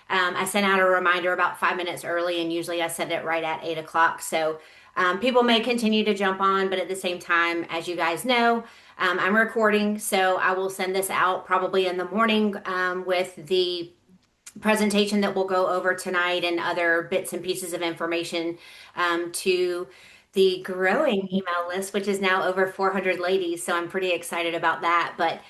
I sent out a reminder about 5 minutes early, and usually I send it right at 8 o'clock. So people may continue to jump on, but at the same time, as you guys know, I'm recording, so I will send this out probably in the morning with the presentation that we'll go over tonight and other bits and pieces of information to the growing email list, which is now over 400 ladies. So I'm pretty excited about that. But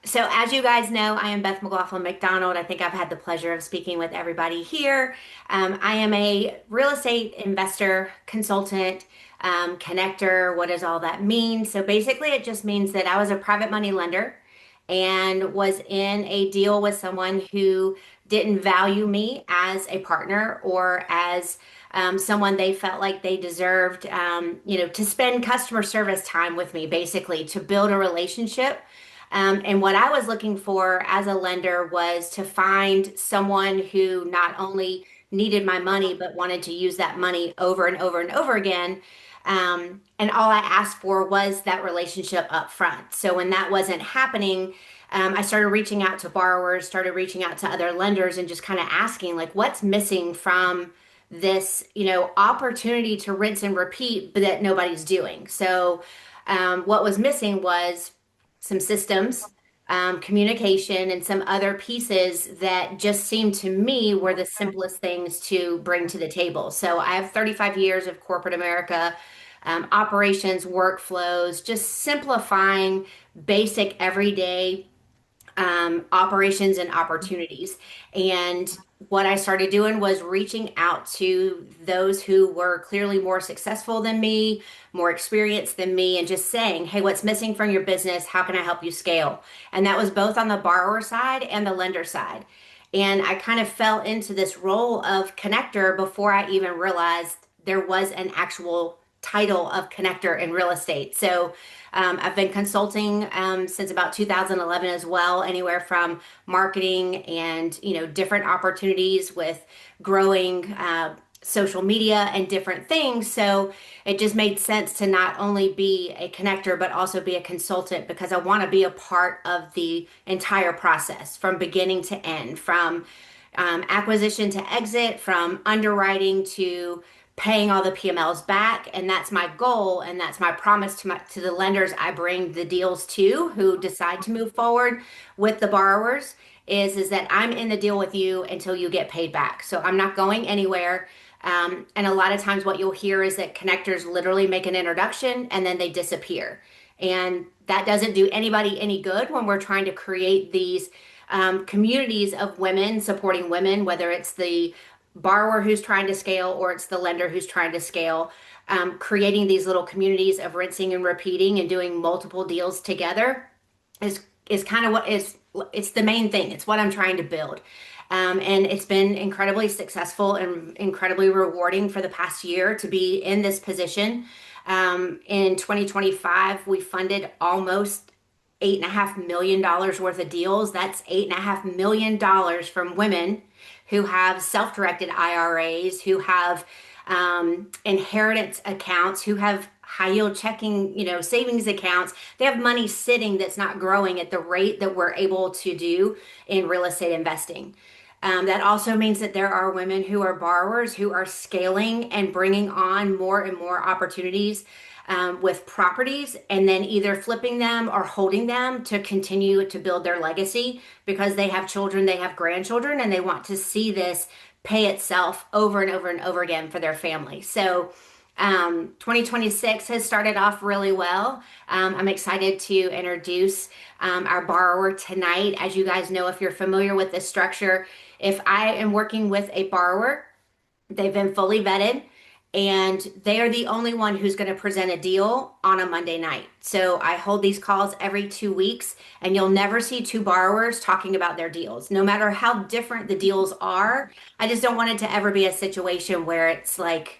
so, as you guys know, I am Beth McLaughlin McDonald. I think I've had the pleasure of speaking with everybody here. I am a real estate investor, consultant, connector. What does all that mean? So, basically, it just means that I was a private money lender and was in a deal with someone who didn't value me as a partner or as someone they felt like they deserved, to spend customer service time with me, basically, to build a relationship. And what I was looking for as a lender was to find someone who not only needed my money, but wanted to use that money over and over and over again. And all I asked for was that relationship up front. So when that wasn't happening, I started reaching out to borrowers, started reaching out to other lenders, and just kind of asking, like, what's missing from this, opportunity to rinse and repeat, but that nobody's doing. So what was missing was some systems, communication, and some other pieces that just seemed to me were the simplest things to bring to the table. So I have 35 years of corporate America, operations, workflows, just simplifying basic everyday operations and opportunities. And what I started doing was reaching out to those who were clearly more successful than me, more experienced than me, and just saying, hey, what's missing from your business? How can I help you scale? And that was both on the borrower side and the lender side. And I kind of fell into this role of connector before I even realized there was an actual title of connector in real estate. So I've been consulting since about 2011 as well, anywhere from marketing and different opportunities with growing social media and different things. So it just made sense to not only be a connector but also be a consultant because I want to be a part of the entire process from beginning to end, from acquisition to exit, from underwriting to paying all the PMLs back. And that's my goal. And that's my promise to the lenders I bring the deals to who decide to move forward with the borrowers is that I'm in the deal with you until you get paid back. So I'm not going anywhere. And a lot of times what you'll hear is that connectors literally make an introduction and then they disappear. And that doesn't do anybody any good when we're trying to create these communities of women supporting women, whether it's the borrower who's trying to scale or it's the lender who's trying to scale. Creating these little communities of rinsing and repeating and doing multiple deals together is kind of it's the main thing. It's what I'm trying to build. And it's been incredibly successful and incredibly rewarding for the past year to be in this position. In 2025, we funded almost $8.5 million worth of deals. That's $8.5 million from women who have self-directed IRAs, who have inheritance accounts, who have high yield checking, savings accounts. They have money sitting that's not growing at the rate that we're able to do in real estate investing. That also means that there are women who are borrowers who are scaling and bringing on more and more opportunities with properties and then either flipping them or holding them to continue to build their legacy because they have children, they have grandchildren, and they want to see this pay itself over and over and over again for their family. So 2026 has started off really well. I'm excited to introduce our borrower tonight. As you guys know, if you're familiar with this structure, if I am working with a borrower, they've been fully vetted and they are the only one who's going to present a deal on a Monday night. So I hold these calls every 2 weeks, and you'll never see two borrowers talking about their deals, no matter how different the deals are. I just don't want it to ever be a situation where it's like,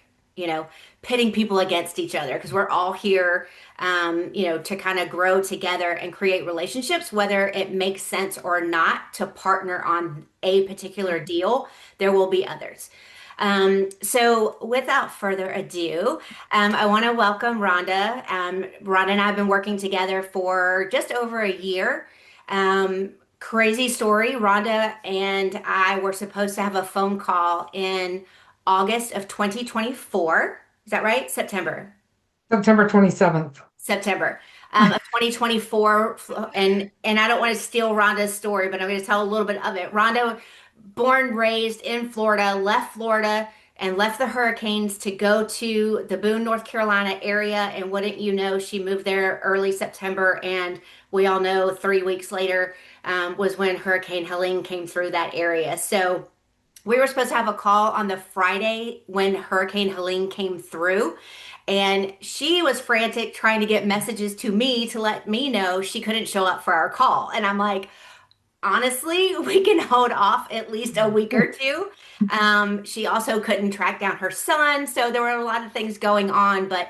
pitting people against each other because we're all here, to kind of grow together and create relationships, whether it makes sense or not to partner on a particular deal. There will be others. So without further ado, I want to welcome Rhonda. Rhonda and I have been working together for just over a year. Crazy story. Rhonda and I were supposed to have a phone call in August of 2024. Is that right? September. September 27th. September of 2024. And I don't want to steal Rhonda's story, but I'm going to tell a little bit of it. Rhonda, born, raised in Florida and left the hurricanes to go to the Boone, North Carolina area. And wouldn't you know, she moved there early September. And we all know 3 weeks later was when Hurricane Helene came through that area. So we were supposed to have a call on the Friday when Hurricane Helene came through. And she was frantic trying to get messages to me to let me know she couldn't show up for our call. And I'm like, honestly, we can hold off at least a week or two. She also couldn't track down her son. So there were a lot of things going on, but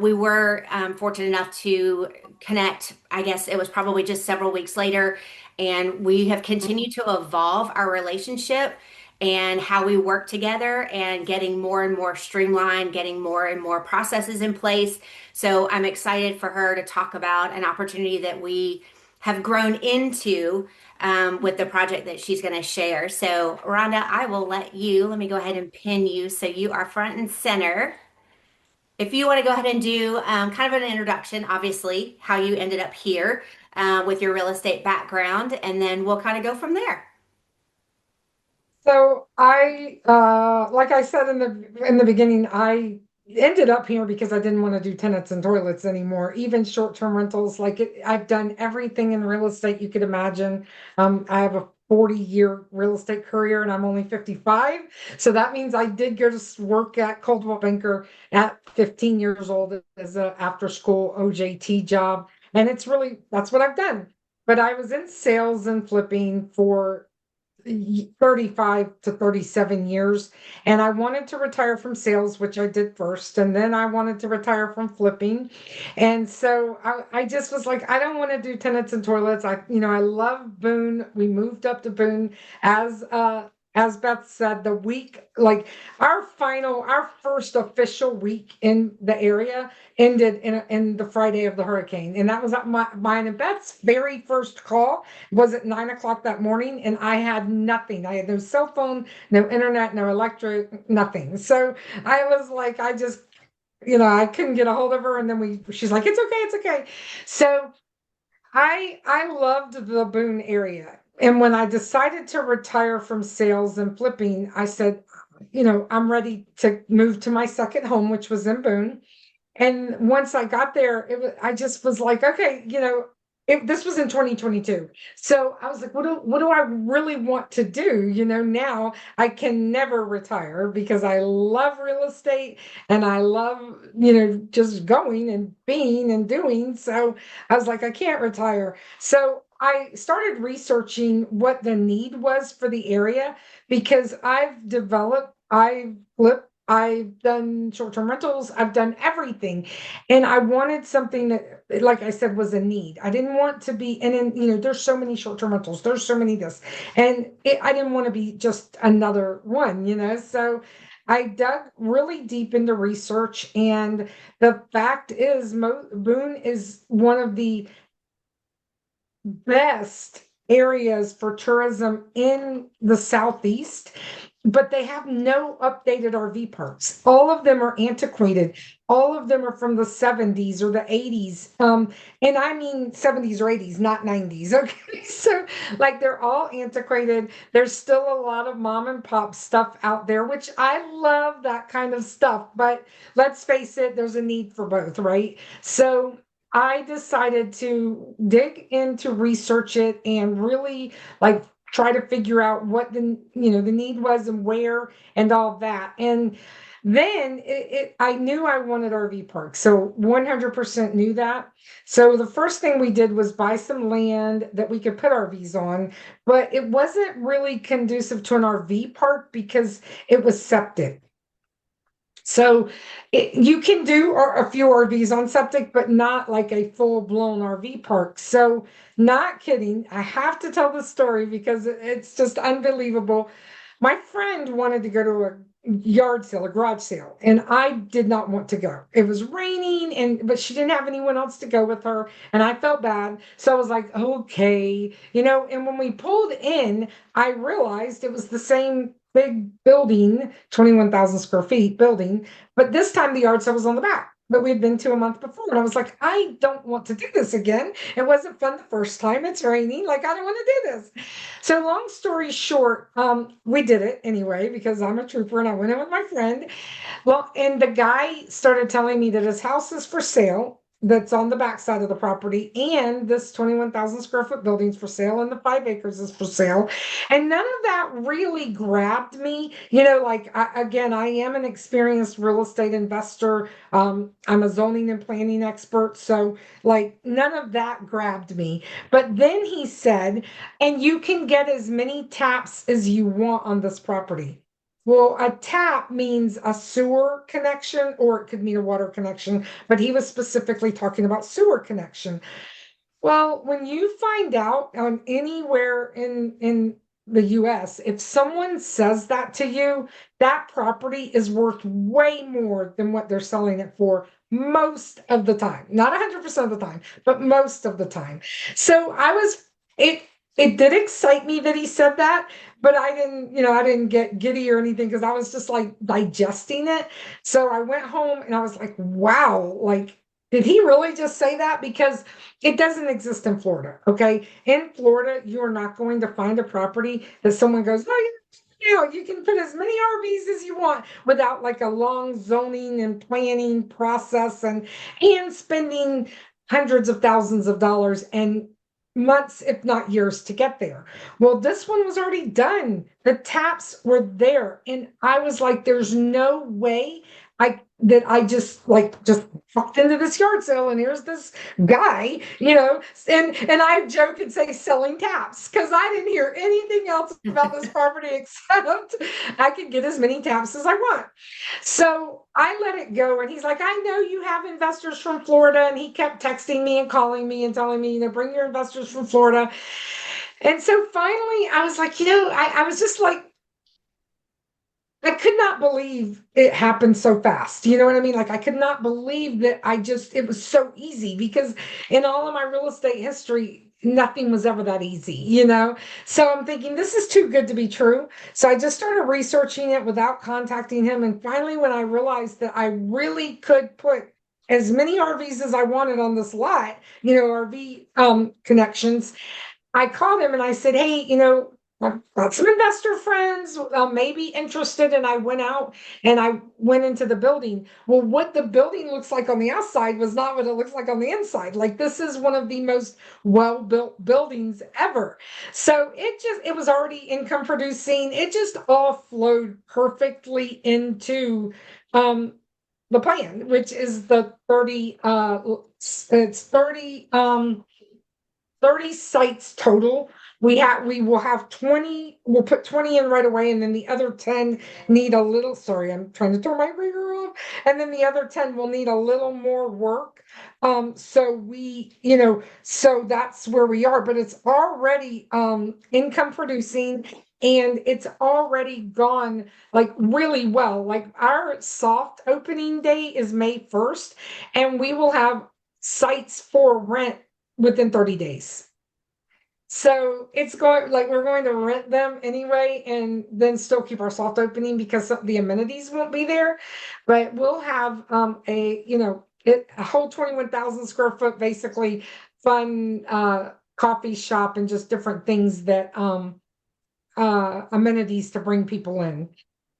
we were fortunate enough to connect. I guess it was probably just several weeks later. And we have continued to evolve our relationship and how we work together and getting more and more streamlined, getting more and more processes in place. So I'm excited for her to talk about an opportunity that we have grown into with the project that she's going to share. So, Rhonda, I will let me go ahead and pin you so you are front and center. If you want to go ahead and do kind of an introduction, obviously, how you ended up here with your real estate background, and then we'll kind of go from there. So like I said in the beginning, I ended up here because I didn't want to do tenants and toilets anymore, even short-term rentals. I've done everything in real estate you could imagine. I have a 40-year real estate career and I'm only 55. So that means I did go to work at Coldwell Banker at 15 years old as a after school OJT job. And that's what I've done. But I was in sales and flipping for 35 to 37 years. And I wanted to retire from sales, which I did first. And then I wanted to retire from flipping. And so I just was like, I don't want to do tenants and toilets. I love Boone. We moved up to Boone as Beth said, the week, like our first official week in the area ended in the Friday of the hurricane. And that was mine and Beth's very first call was at 9 o'clock that morning, and I had nothing. I had no cell phone, no internet, no electric, nothing. So I was like, I couldn't get a hold of her. And then she's like, it's okay. So I loved the Boone area. And when I decided to retire from sales and flipping, I said, I'm ready to move to my second home, which was in Boone. And once I got there, I just was like, okay, this was in 2022. So I was like, what do I really want to do? Now I can never retire because I love real estate and I love, just going and being and doing. So I was like, I can't retire. So I started researching what the need was for the area because I've flipped, I've done short-term rentals, I've done everything. And I wanted something that, like I said, was a need. I didn't want to be, and then, there's so many short-term rentals, there's so many this. I didn't want to be just another one. So I dug really deep into research. And the fact is, Boone is one of the best areas for tourism in the Southeast, but they have no updated RV parks. All of them are antiquated. All of them are from the 70s or the 80s. And I mean 70s or 80s, not 90s. Okay. So like they're all antiquated. There's still a lot of mom and pop stuff out there, which I love that kind of stuff. But let's face it, there's a need for both, right? So I decided to dig into research it and really like try to figure out what the need was and where and all that. And then I knew I wanted RV parks. So 100% knew that. So the first thing we did was buy some land that we could put RVs on, but it wasn't really conducive to an RV park because it was septic. So you can do a few RVs on septic, but not like a full blown RV park. So, not kidding. I have to tell the story because it's just unbelievable. My friend wanted to go to a yard sale, a garage sale, and I did not want to go. It was raining and but she didn't have anyone else to go with her, and I felt bad. So I was like, okay, and when we pulled in, I realized it was the same big building, 21,000 square feet building, but this time the yard sale was on the back. But we'd been to a month before, and I was like, I don't want to do this again. It wasn't fun the first time. It's raining. Like, I don't want to do this. So long story short, we did it anyway because I'm a trooper and I went in with my friend. Well, and the guy started telling me that his house is for sale. That's on the backside of the property, and this 21,000 square foot building's for sale, and the 5 acres is for sale. And none of that really grabbed me. Like again, I am an experienced real estate investor. I'm a zoning and planning expert. So, like, none of that grabbed me. But then he said, and you can get as many taps as you want on this property. Well, a tap means a sewer connection, or it could mean a water connection, but he was specifically talking about sewer connection. Well, when you find out on anywhere in the US, if someone says that to you, that property is worth way more than what they're selling it for most of the time. Not 100% of the time, but most of the time. So it did excite me that he said that, but I didn't get giddy or anything because I was just like digesting it. So I went home and I was like, wow, like, did he really just say that? Because it doesn't exist in Florida. Okay. In Florida, you're not going to find a property that someone goes, oh, you can put as many RVs as you want without like a long zoning and planning process and spending hundreds of thousands of dollars and months, if not years, to get there. Well, this one was already done. The taps were there. And I was like, there's no way I just walked into this yard sale and here's this guy, and I joke and say selling taps because I didn't hear anything else about this property except I could get as many taps as I want. So I let it go. And he's like, I know you have investors from Florida. And he kept texting me and calling me and telling me, bring your investors from Florida. And so finally I was like, I was just like, I could not believe it happened so fast. You know what I mean? Like, I could not believe that it was so easy because in all of my real estate history, nothing was ever that easy. So I'm thinking this is too good to be true. So I just started researching it without contacting him. And finally, when I realized that I really could put as many RVs as I wanted on this lot, RV connections, I called him and I said, hey, I've got some investor friends maybe interested. And I went out and I went into the building. Well, what the building looks like on the outside was not what it looks like on the inside. Like, this is one of the most well-built buildings ever. So it was already income producing. It just all flowed perfectly into the plan, which is the 30 sites total. We will have 20, we'll put 20 in right away, and then the other 10 need a little, sorry, I'm trying to turn my ringer off. And then the other 10 will need a little more work. So that's where we are, but it's already income producing. And it's already gone like really well. Like, our soft opening day is May 1st, and we will have sites for rent within 30 days. So it's going like we're going to rent them anyway and then still keep our soft opening because the amenities won't be there. But we'll have a whole 21,000 square foot basically fun coffee shop and just different things that amenities to bring people in.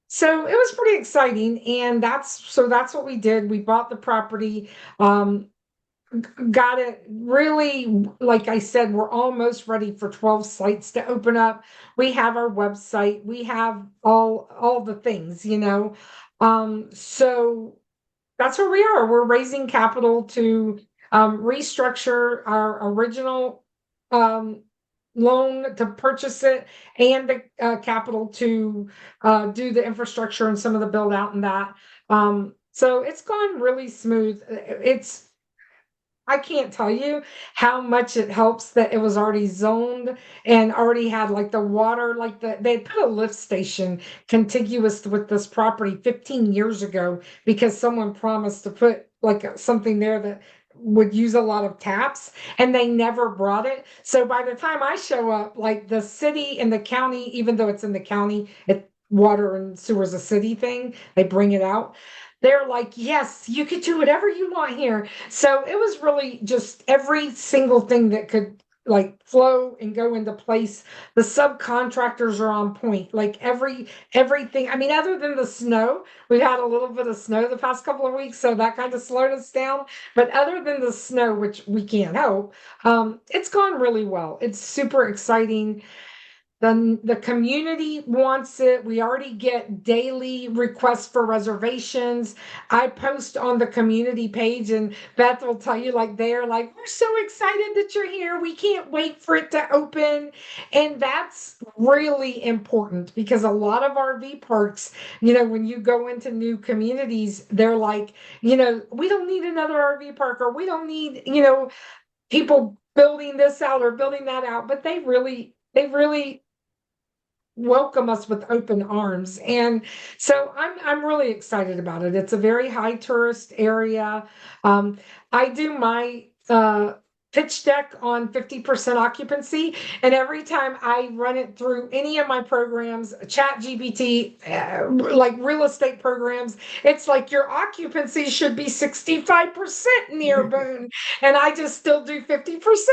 So it was pretty exciting, and that's what we did. We bought the property. Got it really, like I said, we're almost ready for 12 sites to open up. We have our website, we have all the things. So that's where we are. We're raising capital to restructure our original loan to purchase it, and the capital to do the infrastructure and some of the build out and that. So it's gone really smooth. I can't tell you how much it helps that it was already zoned and already had like the water, like they put a lift station contiguous with this property 15 years ago because someone promised to put like something there that would use a lot of taps and they never brought it. So by the time I show up, like the city and the county, even though it's in the county, water and sewer is a city thing, they bring it out. They're like, yes, you could do whatever you want here. So it was really just every single thing that could like flow and go into place. The subcontractors are on point. Like everything. I mean, other than the snow, we've had a little bit of snow the past couple of weeks, so that kind of slowed us down. But other than the snow, which we can't help, it's gone really well. It's super exciting. The community wants it. We already get daily requests for reservations. I post on the community page, and Beth will tell you, like, they're like, we're so excited that you're here. We can't wait for it to open. And that's really important because a lot of RV parks, when you go into new communities, they're like, we don't need another RV park, or we don't need, people building this out or building that out. But they really welcome us with open arms. And so I'm really excited about it. It's a very high tourist area. Um, I do my pitch deck on 50% occupancy, and every time I run it through any of my programs, chat GPT, like real estate programs, it's like your occupancy should be 65% near Boone, and I just still do 50%.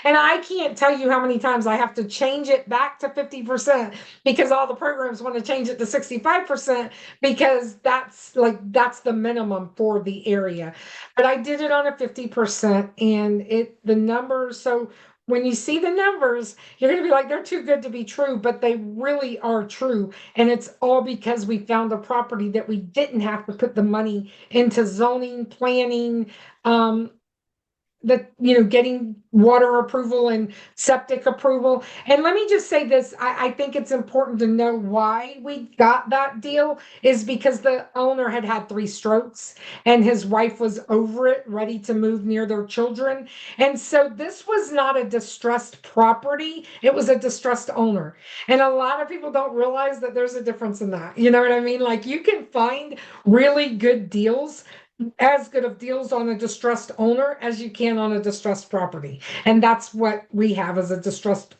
And I can't tell you how many times I have to change it back to 50% because all the programs want to change it to 65% because that's the minimum for the area. But I did it on a 50% and the numbers. So when you see the numbers, you're going to be like, they're too good to be true, but they really are true. And it's all because we found a property that we didn't have to put the money into zoning, planning, um, getting water approval and septic approval. And let me just say this, I think it's important to know why we got that deal is because the owner had 3 strokes and his wife was over it, ready to move near their children. And so this was not a distressed property, it was a distressed owner. And a lot of people don't realize that there's a difference in that. You know what I mean? Like you can find really good deals, as good of deals on a distressed owner as you can on a distressed property. And that's what we have as a distressed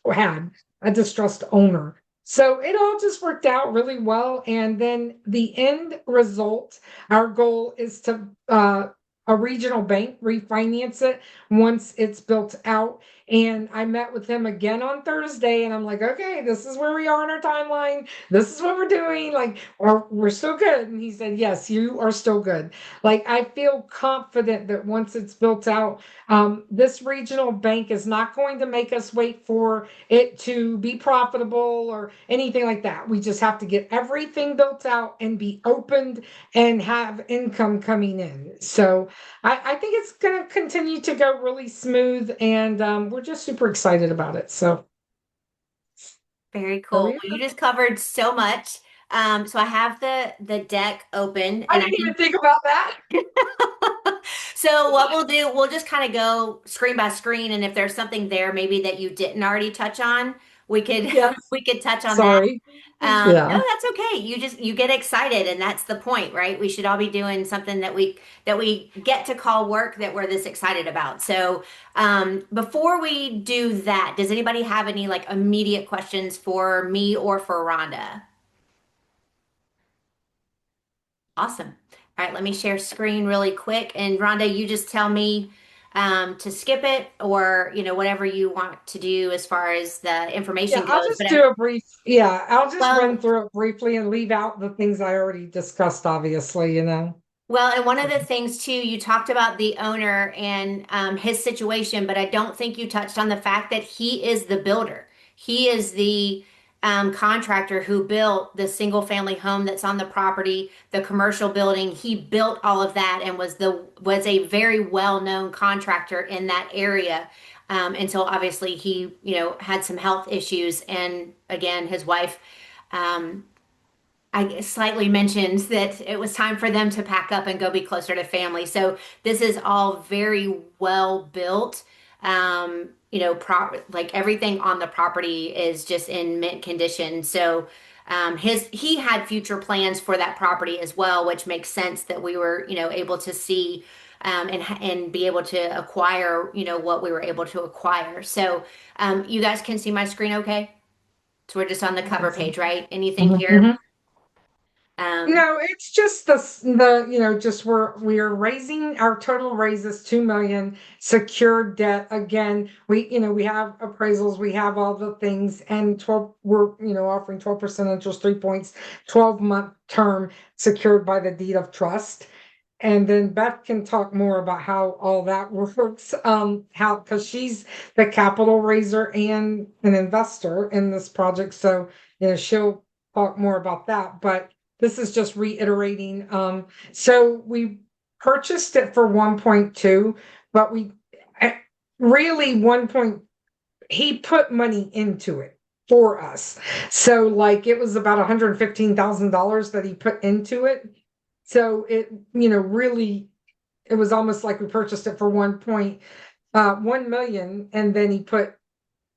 owner. So it all just worked out really well. And then the end result, our goal is to a regional bank refinance it once it's built out. And I met with him again on Thursday, and I'm like, okay, this is where we are on our timeline. This is what we're doing. Like, or we're still good. And he said, yes, you are still good. Like, I feel confident that once it's built out, this regional bank is not going to make us wait for it to be profitable or anything like that. We just have to get everything built out and be opened and have income coming in. So I think it's going to continue to go really smooth, and we're just super excited about it. So Very there cool. we Well, you are. just covered so much. So I have the deck open I and I didn't even can think about that. so what we'll do, we'll just kind of go screen by screen, and if there's something there maybe that you didn't already touch on, we could Yes. we could touch on that. Sorry. No, Yeah. that's okay. You get excited, and that's the point, right? We should all be doing something that we get to call work that we're this excited about. So, before we do that, does anybody have any like immediate questions for me or for Rhonda? Awesome. All right, let me share screen really quick. And Rhonda, you just tell me to skip it or, whatever you want to do as far as the information Yeah, I'll goes. just do a brief, yeah, I'll just run Well, through it briefly and leave out the things I already discussed, obviously. Well, and one of So, the things too, you talked about the owner and his situation, but I don't think you touched on the fact that he is the builder. He is the contractor who built the single family home that's on the property, the commercial building. He built all of that and was a very well known contractor in that area until obviously he had some health issues, and again his wife. Um, I slightly mentioned that it was time for them to pack up and go be closer to family. So this is all very well built. Like everything on the property is just in mint condition. So he had future plans for that property as well, which makes sense that we were, able to see and be able to acquire, what we were able to acquire. So you guys can see my screen okay? So we're just on the I can cover see. page, right? Anything Mhm, here? mhm. Um, No, it's just just we are raising our total raise is 2 million secured debt. Again, we have appraisals, we have all the things, and 12 we're offering 12% interest, 3 points, 12-month term secured by the deed of trust. And then Beth can talk more about how all that works, how because she's the capital raiser and an investor in this project. So, she'll talk more about that. But this is just reiterating. So we purchased it for 1.2, but eh, really 1 point, he put money into it for us. So like it was about $115,000 that he put into it. So really, it was almost like we purchased it for 1 million, and then he put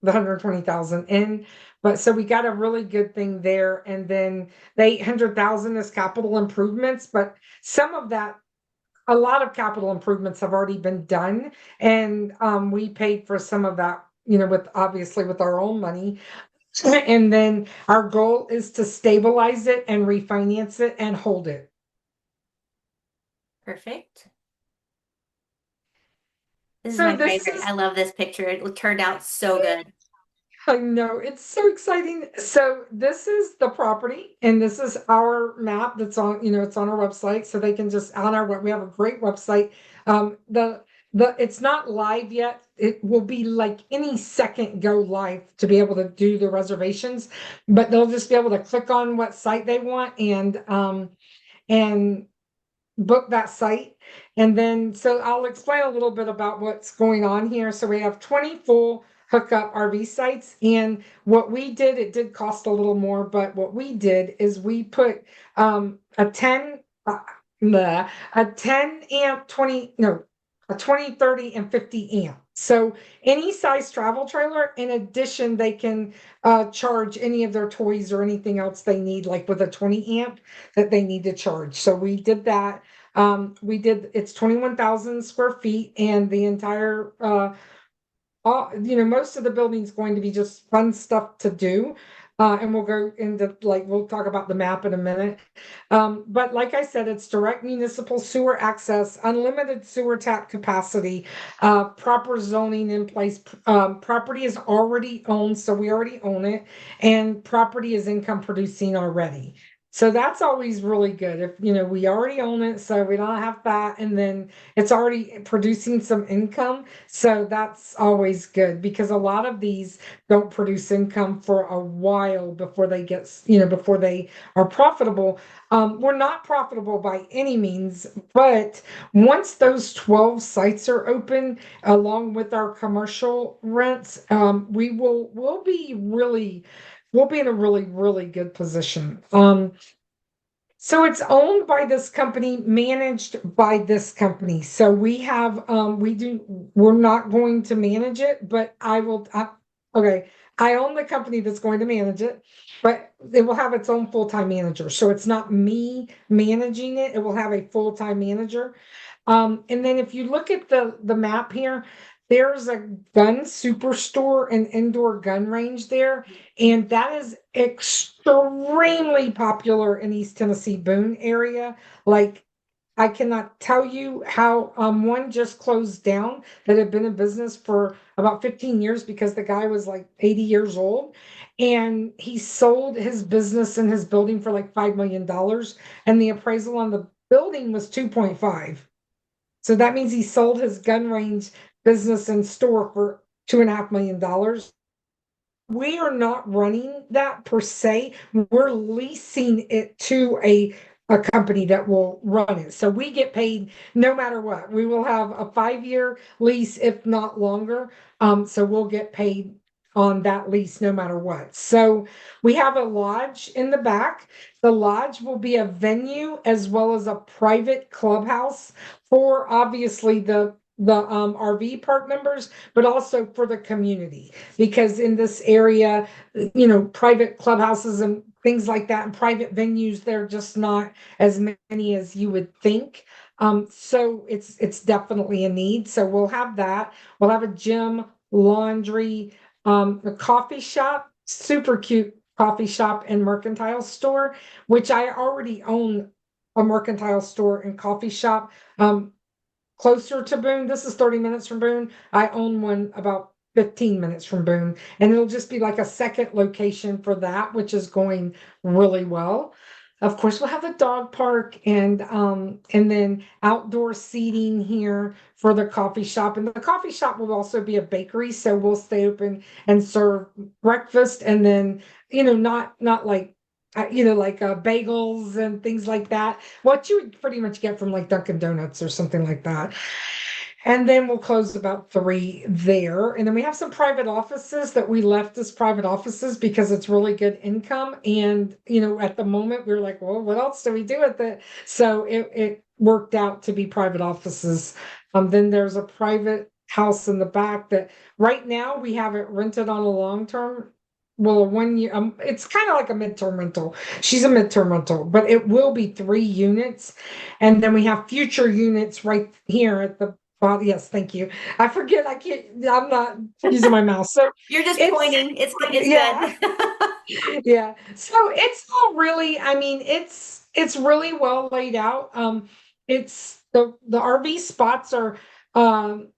the 120,000 in. But so we got a really good thing there. And then the 800,000 is capital improvements, but some of that, a lot of capital improvements have already been done. And we paid for some of that, with obviously with our own money. And then our goal is to stabilize it and refinance it and hold it. Perfect. This is So my this favorite. is I love this picture. It turned out so good. I know it's so exciting. So this is the property, and this is our map that's on, it's on our website. So they can just on our web. We have a great website. The it's not live yet. It will be like any second go live to be able to do the reservations, but they'll just be able to click on what site they want and book that site. And then, so I'll explain a little bit about what's going on here. So we have 20 full hookup RV sites. And what we did, it did cost a little more, but what we did is we put a 10, a 10 amp, 20, no, a 20, 30, and 50 amp. So any size travel trailer, in addition, they can charge any of their toys or anything else they need, like with a 20 amp that they need to charge. So we did that. It's 21,000 square feet, and the entire most of the building's going to be just fun stuff to do. And we'll go into we'll talk about the map in a minute. But like I said, it's direct municipal sewer access, unlimited sewer tap capacity, proper zoning in place. Property is already owned, so we already own it, and property is income producing already. So that's always really good. If we already own it, so we don't have that, and then it's already producing some income. So that's always good because a lot of these don't produce income for a while before they before they are profitable. We're not profitable by any means, but once those 12 sites are open, along with our commercial rents, we'll be in a really, really good position. So it's owned by this company, managed by this company. So we're not going to manage it, but okay, I own the company that's going to manage it, but it will have its own full-time manager. So it's not me managing it. It will have a full-time manager. And then if you look at the map here, there's a gun superstore and indoor gun range there, and that is extremely popular in East Tennessee Boone area. Like I cannot tell you how one just closed down that had been in business for about 15 years because the guy was like 80 years old, and he sold his business and his building for like $5 million, and the appraisal on the building was 2.5. So that means he sold his gun range business and store for $2.5 million. We are not running that per se. We're leasing it to a company that will run it. So we get paid no matter what. We will have a 5-year lease, if not longer. So we'll get paid on that lease no matter what. So we have a lodge in the back. The lodge will be a venue as well as a private clubhouse for obviously the RV park members, but also for the community. Because in this area, private clubhouses and things like that and private venues, they're just not as many as you would think. So it's definitely a need. So we'll have that. We'll have a gym, laundry, a coffee shop, super cute coffee shop and mercantile store, which I already own a mercantile store and coffee shop. Closer to Boone. This is 30 minutes from Boone. I own one about 15 minutes from Boone, and it'll just be like a second location for that, which is going really well. Of course, we'll have a dog park and then outdoor seating here for the coffee shop. And the coffee shop will also be a bakery, so we'll stay open and serve breakfast and then, not like like bagels and things like that. What you would pretty much get from like Dunkin' Donuts or something like that. And then we'll close about 3 there. And then we have some private offices that we left as private offices because it's really good income. And, at the moment we are like, well, what else do we do with it? So it worked out to be private offices. Then there's a private house in the back that right now we have it rented on a long-term. Well, a 1 year, it's kind of like a midterm rental. She's a midterm rental, but it will be 3 units. And then we have future units right here at the bottom. Yes, thank you. I forget, I'm not using my mouse. So You're just it's, pointing. It's yeah, good. yeah. So it's all really, I mean, it's really well laid out. It's the RV spots are, um,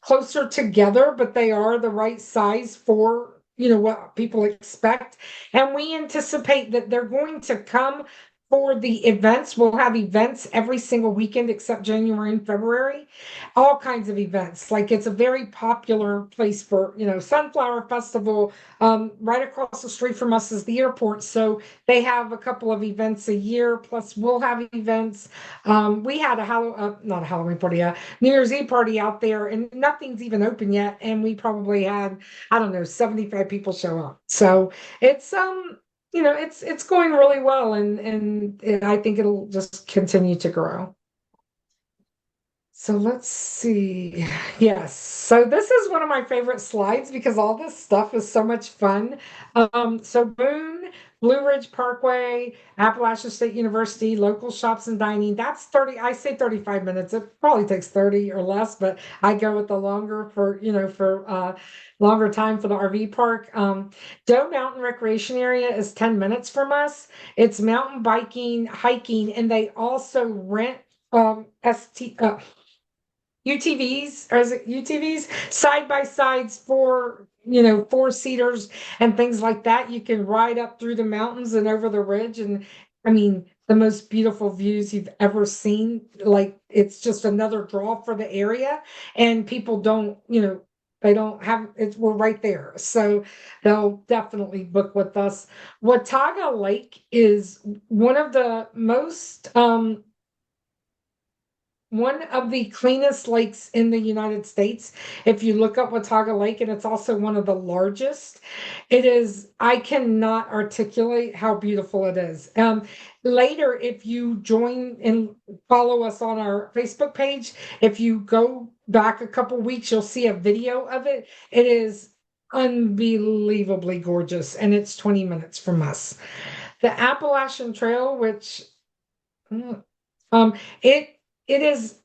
closer together, but they are the right size for what people expect. And we anticipate that they're going to come for the events. We'll have events every single weekend except January and February. All kinds of events. Like it's a very popular place for, Sunflower Festival. Right across the street from us is the airport. So they have a couple of events a year, plus we'll have events. We had not a Halloween party, New Year's Eve party out there, and nothing's even open yet. And we probably had, I don't know, 75 people show up. So it's it's going really well, and I think it'll just continue to grow. So let's see. Yes. So this is one of my favorite slides because all this stuff is so much fun. So Boone, Blue Ridge Parkway, Appalachian State University, local shops and dining. That's 30, I say 35 minutes. It probably takes 30 or less, but I go with the longer for longer time for the RV park. Doe Mountain Recreation Area is 10 minutes from us. It's mountain biking, hiking, and they also rent ST UTVs, or is it UTVs? Side by sides for, 4-seaters and things like that. You can ride up through the mountains and over the ridge. And I mean, the most beautiful views you've ever seen. Like it's just another draw for the area. And people don't, they don't have it. We're right there. So they'll definitely book with us. Watauga Lake is one of the cleanest lakes in the United States. If you look up Watauga Lake, and it's also one of the largest, I cannot articulate how beautiful it is. Later, if you join and follow us on our Facebook page, if you go back a couple weeks, you'll see a video of it. It is unbelievably gorgeous, and it's 20 minutes from us. The Appalachian Trail, which um, it it is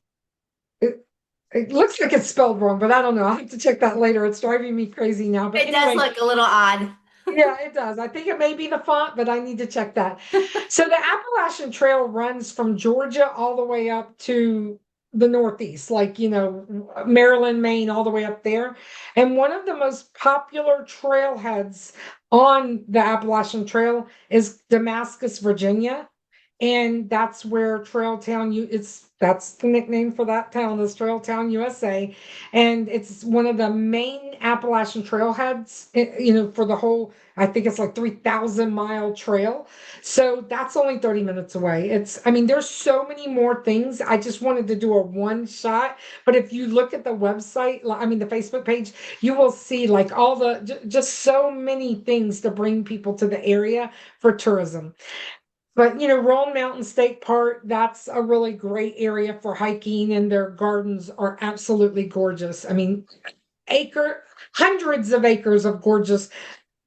it looks like it's spelled wrong, but I don't know. I'll have to check that later. It's driving me crazy now. But It does anyway, look a little odd. yeah, it does. I think it may be the font, but I need to check that. So the Appalachian Trail runs from Georgia all the way up to the Northeast, like, Maryland, Maine, all the way up there. And one of the most popular trailheads on the Appalachian Trail is Damascus, Virginia. and that's where Trail Town that's the nickname for that town is Trail Town, USA, and it's one of the main Appalachian trailheads. For the whole, I think it's like 3,000-mile trail. So that's only 30 minutes away. I mean, there's so many more things. I just wanted to do a one shot, but if you look at the website, I mean, the Facebook page, you will see like all just so many things to bring people to the area for tourism. But Roan Mountain State Park, that's a really great area for hiking, and their gardens are absolutely gorgeous. I mean, hundreds of acres of gorgeous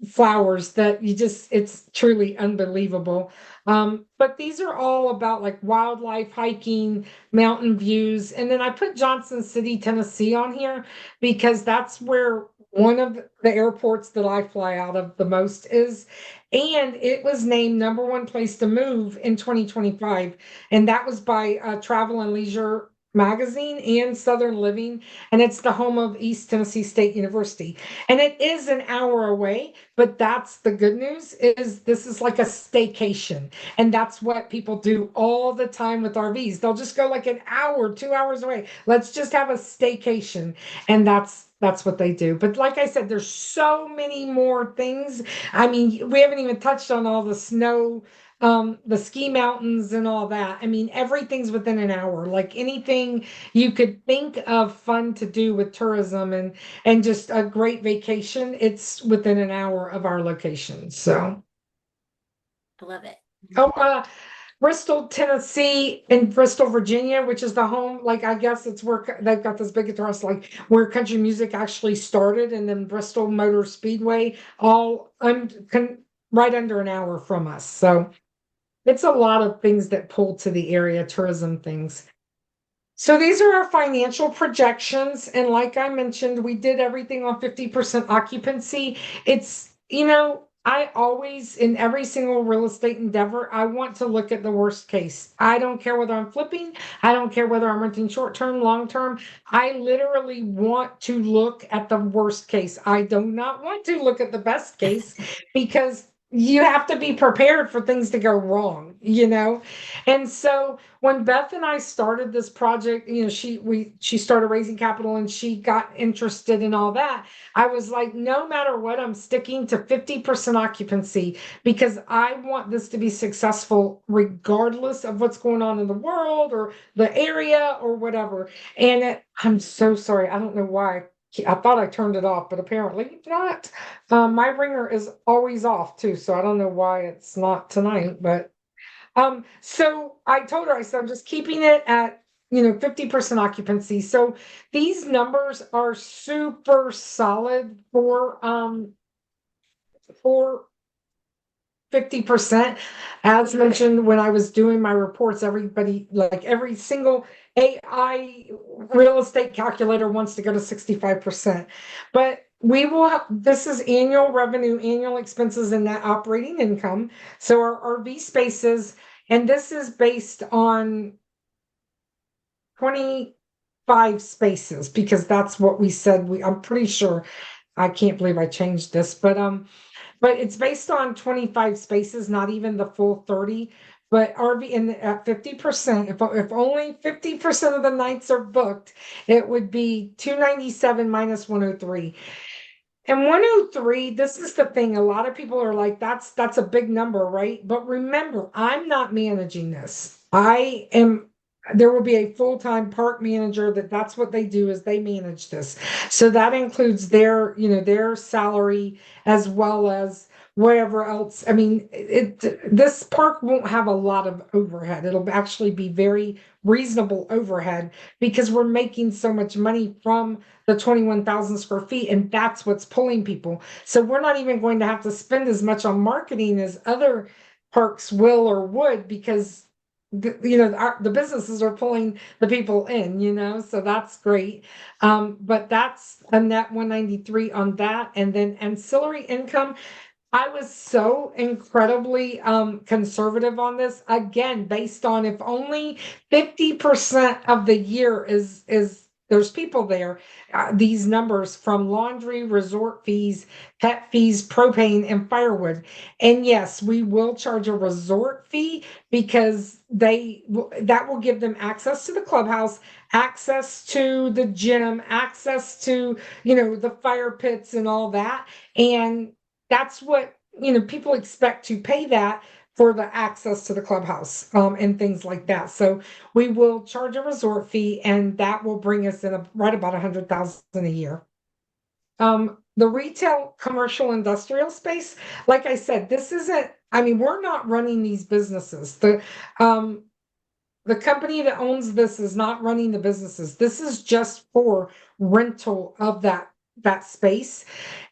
flowers that it's truly unbelievable. But these are all about like wildlife, hiking, mountain views. And then I put Johnson City, Tennessee on here because that's where one of the airports that I fly out of the most is. And it was named number one place to move in 2025. And that was by Travel and Leisure magazine and Southern Living. And it's the home of East Tennessee State University. And it is an hour away, but that's the good news is this is like a staycation. And that's what people do all the time with RVs. They'll just go like an hour, 2 hours away. Let's just have a staycation. And that's what they do. But like I said, there's so many more things. I mean, we haven't even touched on all the snow, the ski mountains and all that. I mean, everything's within an hour. Like anything you could think of fun to do with tourism and just a great vacation, it's within an hour of our location. So, I love it. oh, Bristol, Tennessee, and Bristol, Virginia, which is the home. Like I guess it's where they've got this big guitarist, like where country music actually started, and then Bristol Motor Speedway, all right under an hour from us. So it's a lot of things that pull to the area, tourism things. So these are our financial projections. And like I mentioned, we did everything on 50% occupancy. I always, in every single real estate endeavor, I want to look at the worst case. I don't care whether I'm flipping. I don't care whether I'm renting short term, long term. I literally want to look at the worst case. I do not want to look at the best case because you have to be prepared for things to go wrong. And so when Beth and I started this project, she started raising capital and she got interested in all that. I was like, no matter what, I'm sticking to 50% occupancy because I want this to be successful regardless of what's going on in the world or the area or whatever. And I'm so sorry. I don't know why. I thought I turned it off, but apparently not. My ringer is always off too, so I don't know why it's not tonight, but so I told her, I said, I'm just keeping it at 50% occupancy. So these numbers are super solid for 50%. As mentioned, when I was doing my reports, everybody, like every single AI real estate calculator wants to go to 65%. But this is annual revenue, annual expenses, and net operating income. So our RV spaces, and this is based on 25 spaces because that's what we said. I'm pretty sure. I can't believe I changed this, but it's based on 25 spaces, not even the full 30. But at 50%, if only 50% of the nights are booked, it would be 297 minus 103. And 103, this is the thing. A lot of people are like, that's a big number, right? But remember, I'm not managing this. There will be a full-time park manager that's what they do is they manage this. So that includes their salary as well as whatever else. I mean, this park won't have a lot of overhead. It'll actually be very reasonable overhead because we're making so much money from the 21,000 square feet, and that's what's pulling people. So we're not even going to have to spend as much on marketing as other parks will or would because the businesses are pulling the people in, so that's great. But that's a net 193 on that. And then ancillary income, I was so incredibly conservative on this, again, based on if only 50% of the year is there's people there. These numbers from laundry, resort fees, pet fees, propane, and firewood. And yes, we will charge a resort fee because that will give them access to the clubhouse, access to the gym, access to, the fire pits and all that. And that's what, people expect to pay that for the access to the clubhouse, and things like that. So we will charge a resort fee, and that will bring us in right about 100,000 a year. The retail, commercial, industrial space, like I said, this isn't. I mean, we're not running these businesses. The company that owns this is not running the businesses. This is just for rental of that space.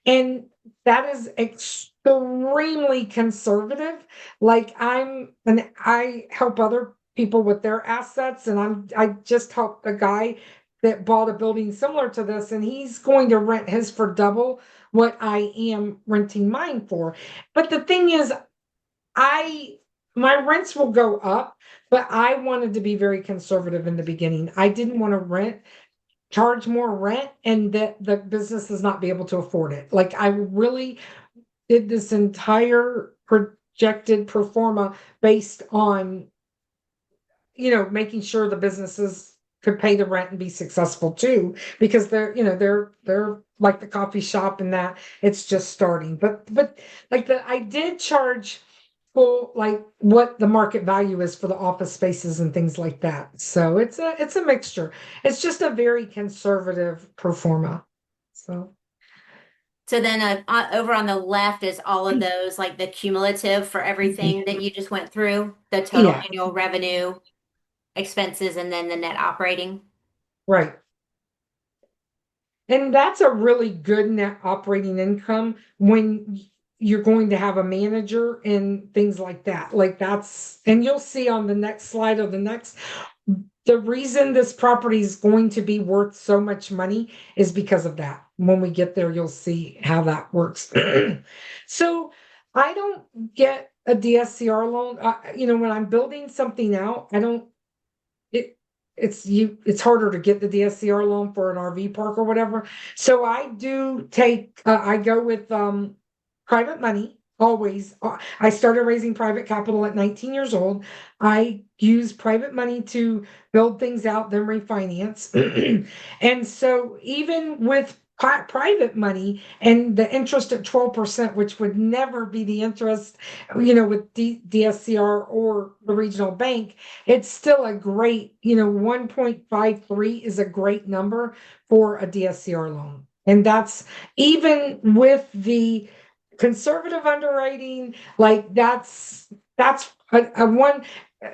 And that is extremely conservative. Like I help other people with their assets, and I just helped a guy that bought a building similar to this, and he's going to rent his for double what I am renting mine for. But the thing is, I my rents will go up, but I wanted to be very conservative in the beginning. I didn't want to charge more rent and that the business does not be able to afford it. Like I really did this entire projected pro forma based on, making sure the businesses could pay the rent and be successful too, because they're like the coffee shop and that it's just starting. But like I did charge full like what the market value is for the office spaces and things like that. So it's a mixture. It's just a very conservative pro forma. So So then over on the left is all of those, like the cumulative for everything that you just went through, the total yeah, annual revenue, expenses, and then the net operating. right. And that's a really good net operating income when you're going to have a manager and things like that. Like and you'll see on the next slide of the reason this property is going to be worth so much money is because of that. When we get there, you'll see how that works. So I don't get a DSCR loan. When I'm building something out, I don't it it's harder to get the DSCR loan for an RV park or whatever. So I go with private money always. I started raising private capital at 19 years old. I use private money to build things out, then refinance. And so even with private money and the interest at 12%, which would never be the interest, with DSCR or the regional bank, it's still a great, 1.53 is a great number for a DSCR loan. And that's even with the conservative underwriting, like that's a one.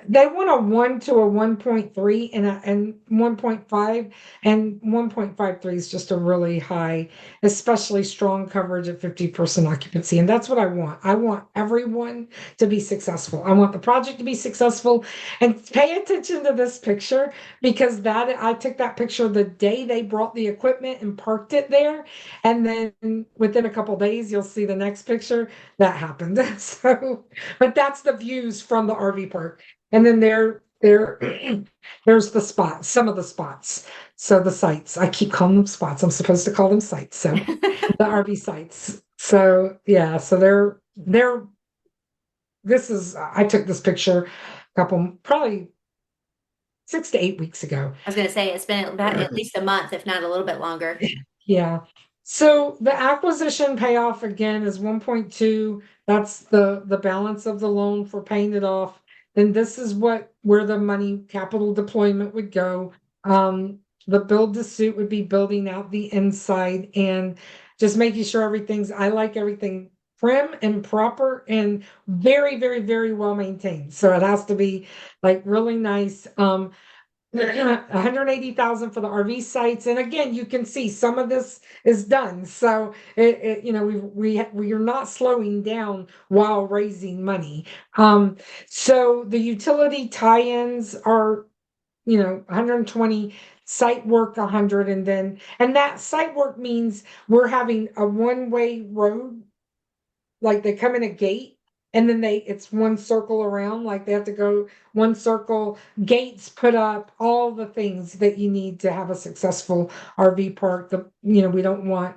They want a 1 to a 1.3 and 1.5, and 1.53 is just a really high, especially strong coverage at 50% occupancy. And that's what I want. I want everyone to be successful. I want the project to be successful. And pay attention to this picture, because I took that picture the day they brought the equipment and parked it there. And then within a couple of days, you'll see the next picture that happened. So, but that's the views from the RV park. And then there's the spots, some of the spots. So the sites, I keep calling them spots. I'm supposed to call them sites. So the RV sites. So yeah, so I took this picture probably 6 to 8 weeks ago. I was going to say it's been about at least a month, if not a little bit longer. Yeah. So the acquisition payoff again is 1.2. That's the balance of the loan for paying it off. Then this is where the money capital deployment would go. The build to suit would be building out the inside and just making sure I like everything prim and proper and very, very, very well maintained. So it has to be like really nice. 180,000 for the RV sites. And again, you can see some of this is done. So we are not slowing down while raising money. So the utility tie-ins are, 120, site work 100, and that site work means we're having a one-way road, like they come in a gate and then it's one circle around, like they have to go one circle, gates put up, all the things that you need to have a successful RV park. We don't want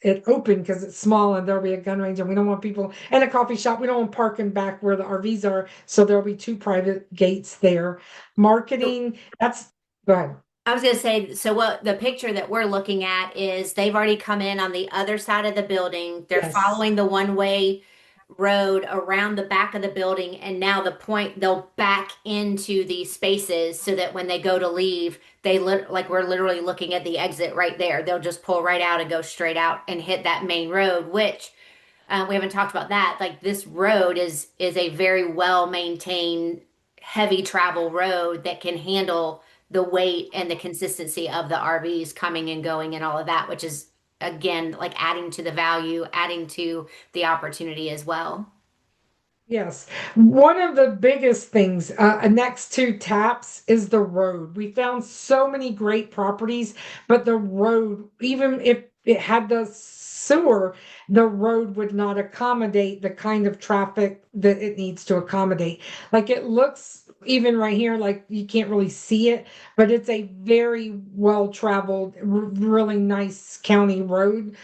it open because it's small and there'll be a gun range, and we don't want people and a coffee shop. We don't want parking back where the RVs are. So there'll be two private gates there. Marketing, that's go ahead. I was going to say, so what the picture that we're looking at is they've already come in on the other side of the building. They're Yes. following the one-way road around the back of the building, and now they'll back into these spaces so that when they go to leave, like we're literally looking at the exit right there. They'll just pull right out and go straight out and hit that main road, which we haven't talked about that. Like this road is a very well maintained, heavy travel road that can handle the weight and the consistency of the RVs coming and going and all of that, which is again like adding to the value, adding to the opportunity as well. Yes. One of the biggest things next to taps is the road. We found so many great properties, but the road, even if it had the sewer, the road would not accommodate the kind of traffic that it needs to accommodate. Like it looks, even right here, like you can't really see it, but it's a very well traveled, really nice county road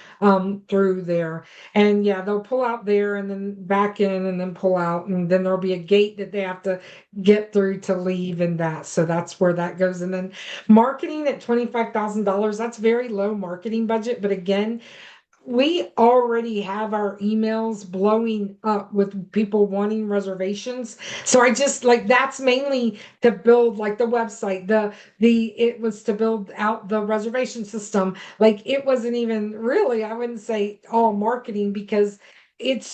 through there. And yeah, they'll pull out there and then back in and then pull out. And then there'll be a gate that they have to get through to leave and that. So that's where that goes. And then marketing at $25,000, that's very low marketing budget. But again, we already have our emails blowing up with people wanting reservations. So I just like that's mainly to build like the website, it was to build out the reservation system. Like it wasn't even really, I wouldn't say all marketing because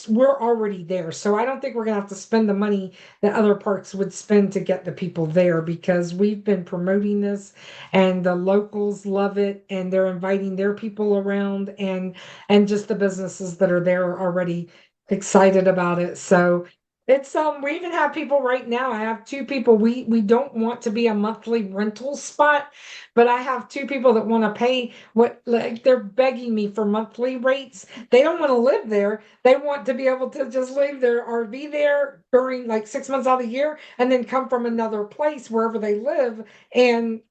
we're already there. So I don't think we're gonna have to spend the money that other parks would spend to get the people there because we've been promoting this and the locals love it and they're inviting their people around and just the businesses that are there are already excited about it. So it's we even have people right now. I have two people. We don't want to be a monthly rental spot, but I have two people that want to pay what like they're begging me for monthly rates. They don't want to live there. They want to be able to just leave their RV there during like 6 months out of the year and then come from another place wherever they live and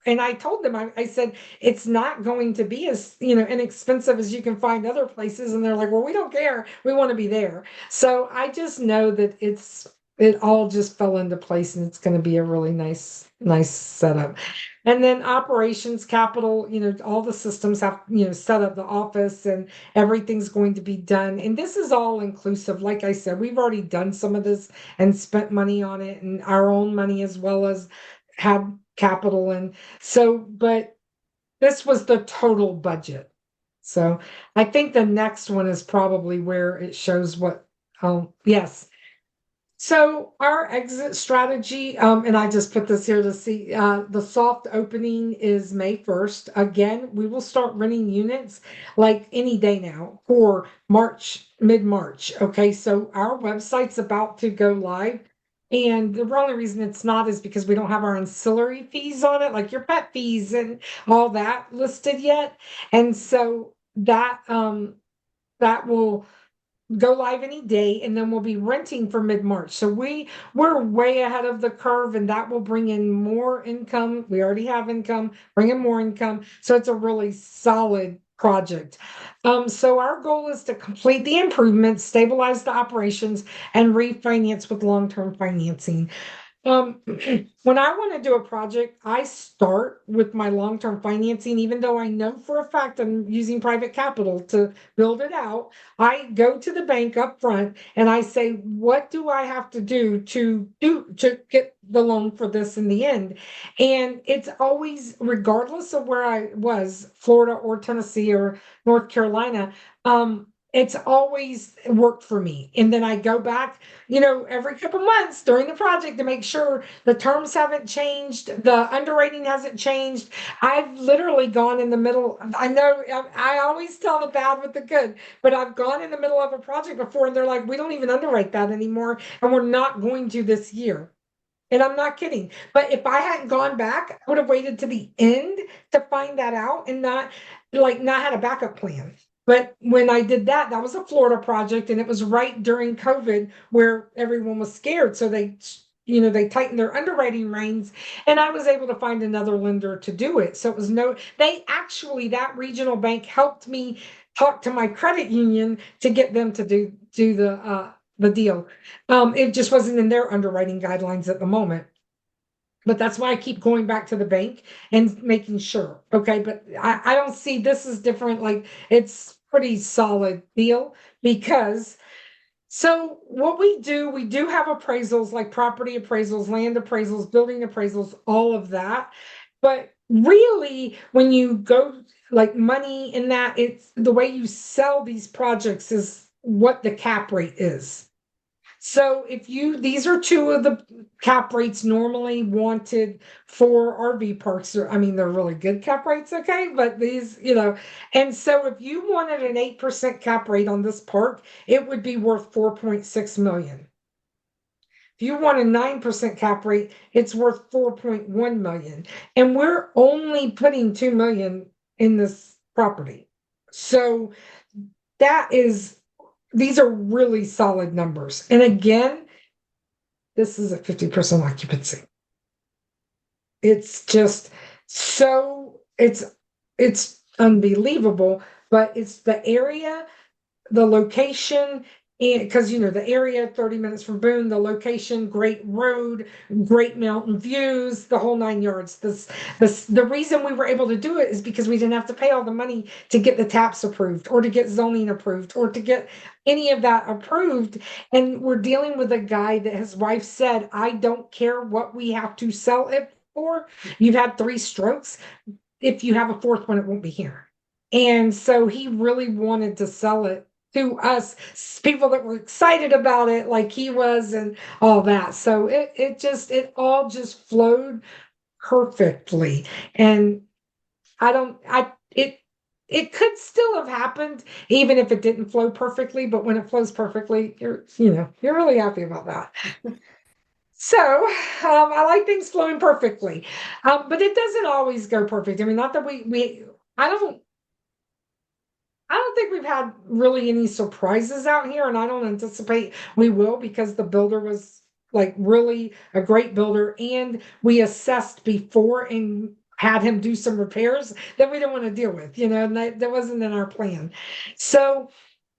and I told them, I said, it's not going to be as, inexpensive as you can find other places. And they're like, well, we don't care. We want to be there. So I just know that it all just fell into place and it's going to be a really nice setup. And then operations capital, all the systems have, set up the office and everything's going to be done. And this is all inclusive. Like I said, we've already done some of this and spent money on it and our own money as well as had capital and so, but this was the total budget. So I think the next one is probably where it shows what, oh, yes. So our exit strategy, and I just put this here to see, the soft opening is May 1st. Again, we will start renting units like any day now for March, mid-March. Okay, so our website's about to go live. And the only reason it's not is because we don't have our ancillary fees on it, like your pet fees and all that listed yet. And so that will go live any day and then we'll be renting for mid-March. So we're way ahead of the curve and that will bring in more income. We already have income, bring in more income. So it's a really solid project. So our goal is to complete the improvements, stabilize the operations, and refinance with long-term financing. Um, when I want to do a project, I start with my long-term financing, even though I know for a fact I'm using private capital to build it out. I go to the bank up front and I say, what do I have to do to get the loan for this in the end? And it's always, regardless of where I was, Florida or Tennessee or North Carolina, it's always worked for me. And then I go back every couple months during the project to make sure the terms haven't changed, the underwriting hasn't changed. I've literally gone in the middle. I know I always tell the bad with the good, but I've gone in the middle of a project before and they're like, we don't even underwrite that anymore. And we're not going to this year. And I'm not kidding. But if I hadn't gone back, I would have waited to the end to find that out and not had a backup plan. But when I did that, that was a Florida project, and it was right during COVID where everyone was scared. So they tightened their underwriting reins, and I was able to find another lender to do it. So it was they actually, that regional bank helped me talk to my credit union to get them to do the deal. It just wasn't in their underwriting guidelines at the moment. But that's why I keep going back to the bank and making sure. Okay. But I don't see this is different. Like it's pretty solid deal because so what we do have appraisals like property appraisals, land appraisals, building appraisals, all of that. But really, when you go like money in that, it's the way you sell these projects is what the cap rate is. So these are two of the cap rates normally wanted for RV parks. I mean, they're really good cap rates, okay? But and so if you wanted an 8% cap rate on this park, it would be worth 4.6 million. If you want a 9% cap rate, it's worth 4.1 million. And we're only putting 2 million in this property. So that is these are really solid numbers. And again, this is at 50% occupancy. It's just it's unbelievable, but it's the area, the location, and because the area 30 minutes from Boone, the location, great road, great mountain views, the whole 9 yards. The reason we were able to do it is because we didn't have to pay all the money to get the taps approved or to get zoning approved or to get any of that approved. And we're dealing with a guy that his wife said, I don't care what we have to sell it for. You've had 3 strokes. If you have a fourth one, it won't be here. And so he really wanted to sell it to us, people that were excited about it, like he was, and all that. So it all just flowed perfectly. And I don't, I, it could still have happened even if it didn't flow perfectly, but when it flows perfectly, you're really happy about that. So I like things flowing perfectly, but it doesn't always go perfect. I mean, not that I don't think we've had really any surprises out here, and I don't anticipate we will because the builder was like really a great builder, and we assessed before and had him do some repairs that we don't want to deal with, and that wasn't in our plan. So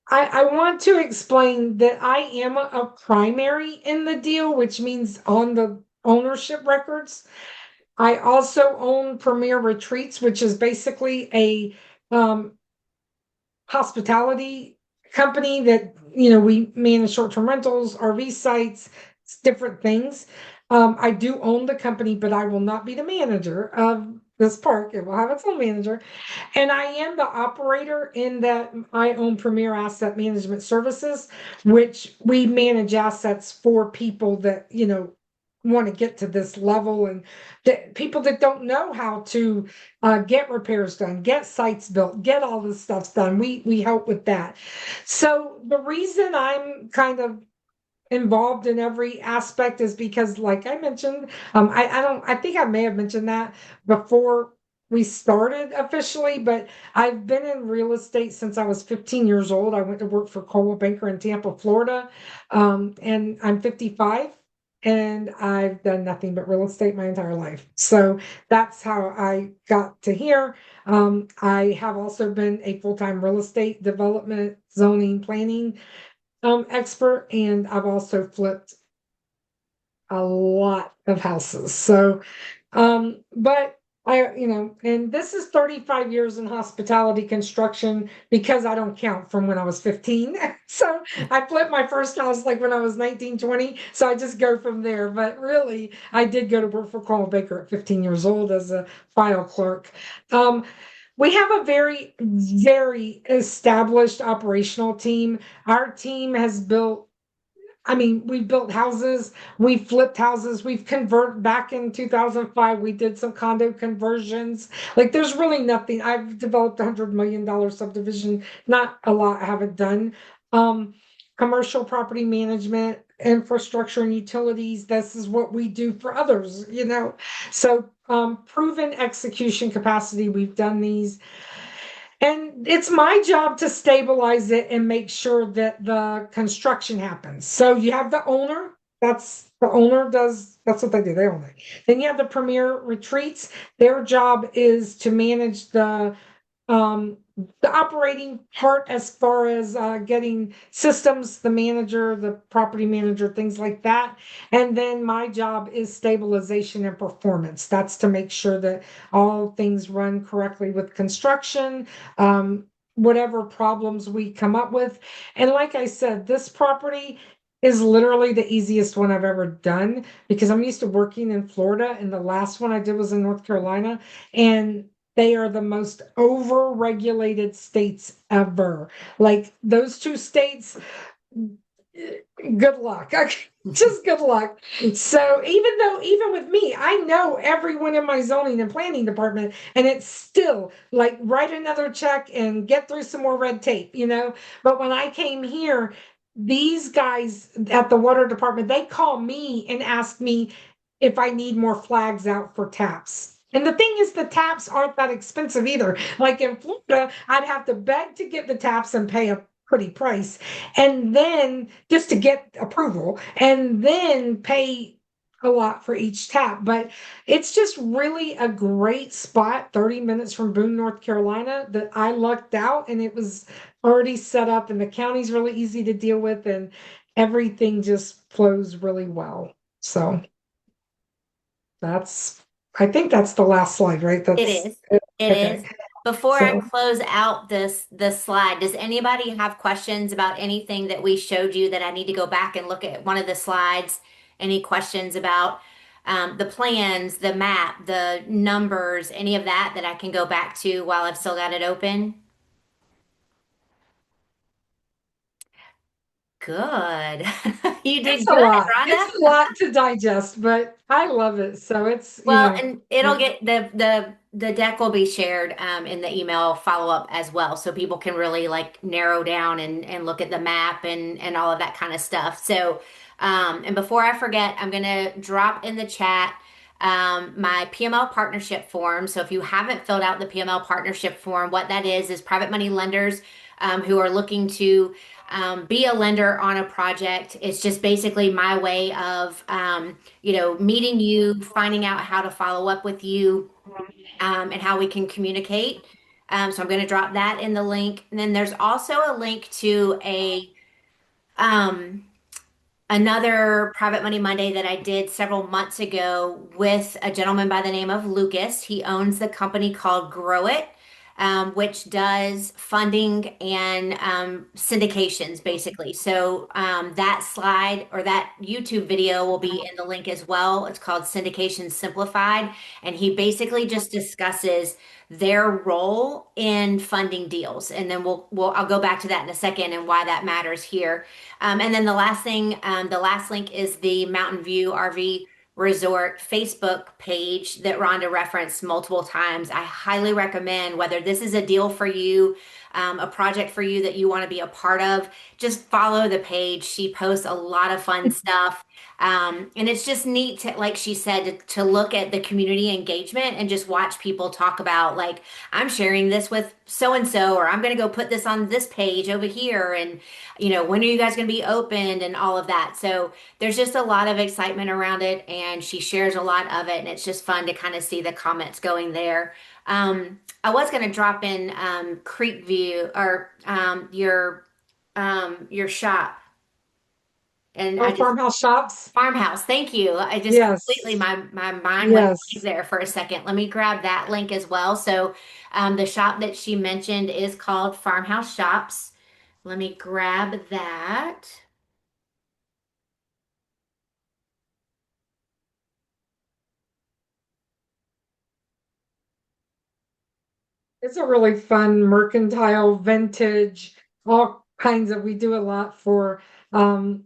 I want to explain that I am a primary in the deal, which means on the ownership records. I also own Premier Retreats, which is basically a hospitality company that we manage short-term rentals, RV sites, different things. I do own the company, but I will not be the manager of this park. It will have its own manager. And I am the operator in that I own Premier Asset Management Services, which we manage assets for people that, want to get to this level and people that don't know how to get repairs done, get sites built, get all this stuff done. We help with that. So the reason I'm kind of involved in every aspect is because, like I mentioned, I think I may have mentioned that before we started officially, but I've been in real estate since I was 15 years old. I went to work for Coldwell Banker in Tampa, Florida, and I'm 55. And I've done nothing but real estate my entire life. So that's how I got to here. I have also been a full-time real estate development, zoning, planning expert, and I've also flipped a lot of houses. So, but and this is 35 years in hospitality construction because I don't count from when I was 15. So I flipped my first house like when I was 19, 20. So I just go from there. But really, I did go to work for Carl Baker at 15 years old as a file clerk. We have a very, very established operational team. Our team has built, I mean, we've built houses, we've flipped houses, we've converted back in 2005. We did some condo conversions. Like, there's really nothing. I've developed $100 million subdivision, not a lot I haven't done. Commercial property management, infrastructure and utilities. This is what we do for others, So, proven execution capacity. We've done these. And it's my job to stabilize it and make sure that the construction happens. So you have the owner, that's the owner does, that's what they do, they own it. Then you have the Premier Retreats. Their job is to manage um, the operating part as far as getting systems, the manager, the property manager, things like that. And then my job is stabilization and performance. That's to make sure that all things run correctly with construction, whatever problems we come up with. And like I said, this property is literally the easiest one I've ever done because I'm used to working in Florida, and the last one I did was in North Carolina. And they are the most over-regulated states ever. Like those two states, good luck. Just good luck. So even with me, I know everyone in my zoning and planning department, and it's still like write another check and get through some more red tape, you know. But when I came here, these guys at the water department, they call me and ask me if I need more flags out for taps. And the thing is, the taps aren't that expensive either. Like in Florida, I'd have to beg to get the taps and pay a pretty price, and then just to get approval, and then pay a lot for each tap. But it's just really a great spot, 30 minutes from Boone, North Carolina, that I lucked out, and it was already set up, and the county's really easy to deal with, and everything just flows really well. So that's, I think that's the last slide, right? It That's is. it. It is. Okay. Before I So close out this slide, does anybody have questions about anything that we showed you that I need to go back and look at one of the slides? Any questions about the plans, the map, the numbers, any of that that I can go back to while I've still got it open? Good. You it's did a good, lot. It's Rhonda. a lot to digest, but I love it. So it's, Well, and it'll get the deck will be shared in the email follow up as well, so people can really like narrow down and look at the map and all of that kind of stuff. So, and before I forget, I'm gonna drop in the chat my PML partnership form. So if you haven't filled out the PML partnership form, what that is private money lenders who are looking to be a lender on a project. It's just basically my way of meeting you, finding out how to follow up with you, and how we can communicate. So I'm going to drop that in the link. And then there's also a link to um, another Private Money Monday that I did several months ago with a gentleman by the name of Lucas. He owns the company called Grow It, which does funding and syndications basically. So that slide or that YouTube video will be in the link as well. It's called Syndication Simplified, and he basically just discusses their role in funding deals. And then I'll go back to that in a second and why that matters here. And then the last thing, the last link is the Mountain View RV Resort Facebook page that Rhonda referenced multiple times. I highly recommend, whether this is a deal for you, a project for you that you want to be a part of, just follow the page. She posts a lot of fun stuff. And it's just neat to, like she said, to look at the community engagement and just watch people talk about, like, I'm sharing this with so and so, or I'm going to go put this on this page over here. And, when are you guys going to be opened and all of that. So there's just a lot of excitement around it, and she shares a lot of it. And it's just fun to kind of see the comments going there. I was going to drop in Creek View or your shop. And I oh, just farmhouse shops. Farmhouse, thank you. I just completely Yes. my mind went blank Yes. there for a second. Let me grab that link as well. So, the shop that she mentioned is called Farmhouse Shops. Let me grab that. It's a really fun mercantile, vintage, all kinds of, we do a lot for um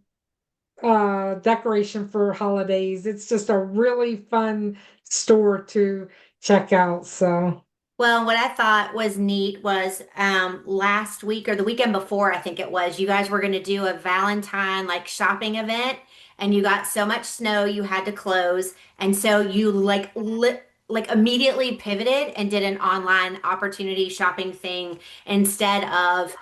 decoration for holidays. It's just a really fun store to check out. So Well, what I thought was neat was last week or the weekend before, I think it was, you guys were going to do a Valentine like shopping event, and you got so much snow you had to close. And so you like like immediately pivoted and did an online opportunity shopping thing instead of,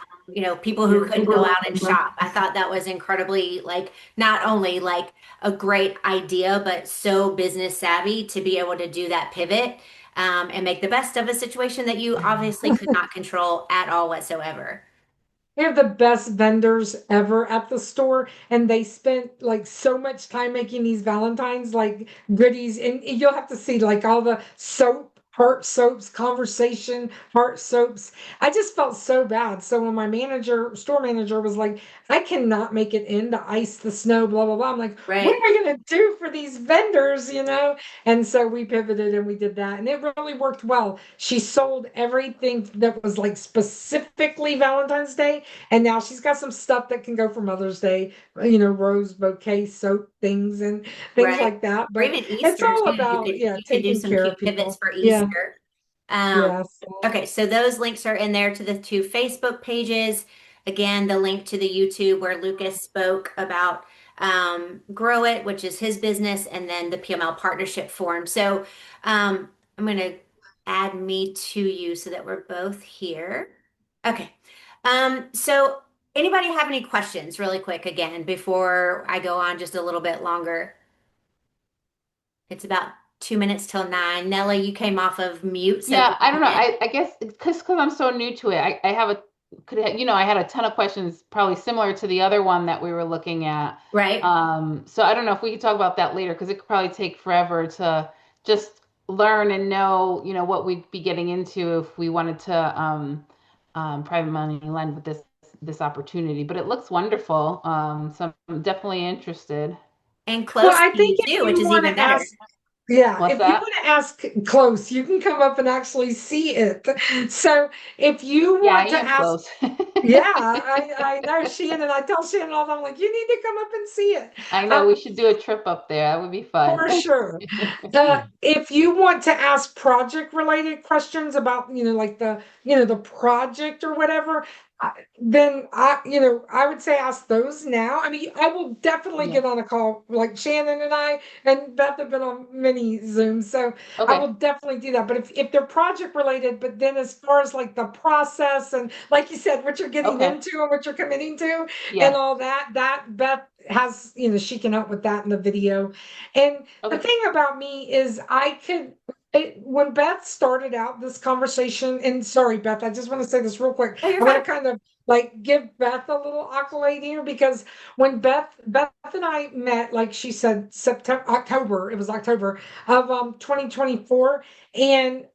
people who couldn't go out and shop. I thought that was incredibly like not only like a great idea, but so business savvy to be able to do that pivot, and make the best of a situation that you obviously could not control at all whatsoever. We have the best vendors ever at the store, and they spent like so much time making these Valentines like goodies. And you'll have to see like all the heart soaps, conversation, heart soaps. I just felt so bad. So when my store manager was like, I cannot make it in to ice the snow, blah, blah, blah. I'm like, what am Right. I going to do for these vendors, you know? And so we pivoted and we did that. And it really worked well. She sold everything that was like specifically Valentine's Day, and now she's got some stuff that can go for Mother's Day, rose bouquet, soap things, and things Right. like that. Or But even it's Easter all too. about, yeah, You could do taking some care of cute pivots people. for Yeah, Easter. Um, yes. okay, so those links are in there to the two Facebook pages. Again, the link to the YouTube where Lucas spoke about Grow It, which is his business, and then the PML partnership forum. So I'm going to add me to you so that we're both here. Okay. So anybody have any questions really quick again before I go on just a little bit longer? It's about 2 minutes till 9. Nella, you came off of mute, so go Yeah, I don't know. ahead. I guess because I'm so new to it, I have a could have, I had a ton of questions probably similar to the other one that we were looking at. Right? So I don't know if we could talk about that later because it could probably take forever to just learn and know, what we'd be getting into if we wanted to private money lend with this opportunity. But it looks wonderful. So I'm definitely interested. And Well, close I to you think if too, which you is want even to better. ask, yeah, What's if you that? want to ask close, you can come up and actually see it. So if you Yeah, I want to am ask, close. yeah, I know Shannon. I tell Shannon all the time, I'm like, you need to come up and see it. I know we Um, should do a trip up there. That would be fun. for sure. If you want to ask project related questions about, like the project or whatever, then I would say ask those now. I mean, I will definitely Yeah. get on a call like Shannon and I and Beth have been on many Zooms, so I Okay. will definitely do that. But if they're project related, but then as far as like the process and like you said, what you're getting Okay. into and what you're committing to and Yeah. all that, that Beth has, she can help with that in the video. And the Okay. thing about me is when Beth started out this conversation, and sorry, Beth, I just want to say this real quick. Oh, you're I want fine. to kind of like give Beth a little accolade here because when Beth and I met, like she said, October, it was October of 2024. And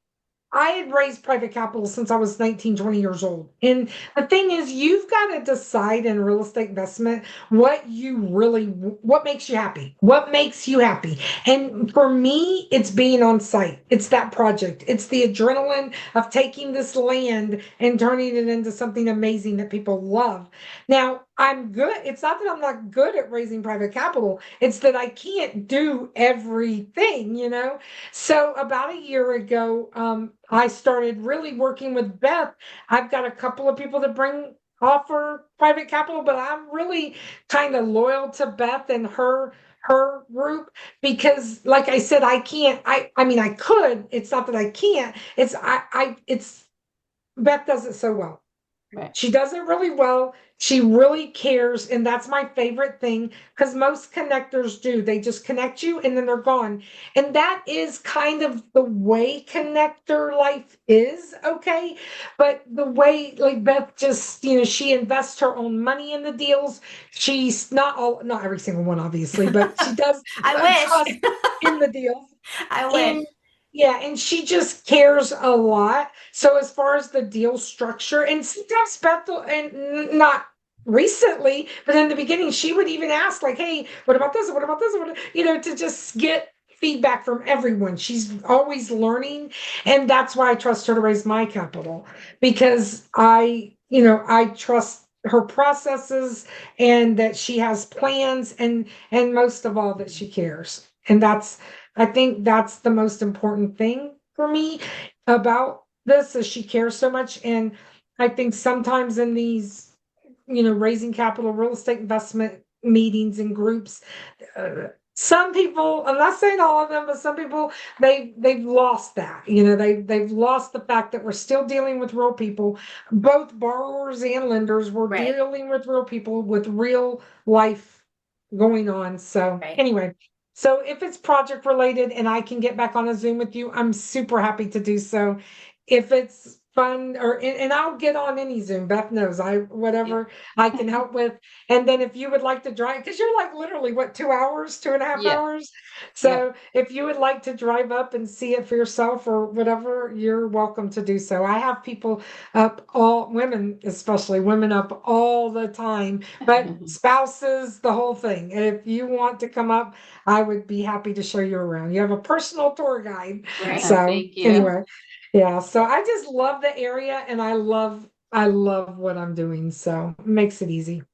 I had raised private capital since I was 19, 20 years old. And the thing is, you've got to decide in real estate investment what makes you happy. What makes you happy. And for me, it's being on site. It's that project. It's the adrenaline of taking this land and turning it into something amazing that people love. Now, I'm good. It's not that I'm not good at raising private capital. It's that I can't do everything, So about a year ago, I started really working with Beth. I've got a couple of people that offer private capital, but I'm really kind of loyal to Beth and her group because like I said, I mean I could. It's not that I can't. It's Beth does it so well. Right. She does it really well. She really cares. And that's my favorite thing because most connectors do. They just connect you and then they're gone. And that is kind of the way connector life is. Okay. But the way, like Beth just, she invests her own money in the deals. She's not every single one, obviously, but she does I trust wish. in the deals. I wish. And yeah, and she just cares a lot. So as far as the deal structure, and sometimes Bethel, and not recently, but in the beginning, she would even ask, like, "Hey, what about this? What about this? To just get feedback from everyone. She's always learning, and that's why I trust her to raise my capital because I trust her processes and that she has plans and most of all that she cares. And I think that's the most important thing for me about this is she cares so much. And I think sometimes in these, raising capital real estate investment meetings and groups, Some people, I'm not saying all of them, but some people they've lost that. They've lost the fact that we're still dealing with real people. Both borrowers and lenders were Right, dealing with real people with real life going on. So right. anyway, so if it's project related and I can get back on a Zoom with you, I'm super happy to do so. If it's fun and I'll get on any Zoom. Beth knows Yeah. whatever I can help with. And then if you would like to drive, because you're like literally what, 2 hours, 2.5 hours. Yep. So if you would like to drive up and see it for yourself or whatever, you're welcome to do so. I have people up, all women, especially women up all the time, but spouses, the whole thing. And if you want to come up, I would be happy to show you around. You have a personal tour guide. Right. So Thank you. anyway, yeah. So I just love the area and I love what I'm doing. So it makes it easy.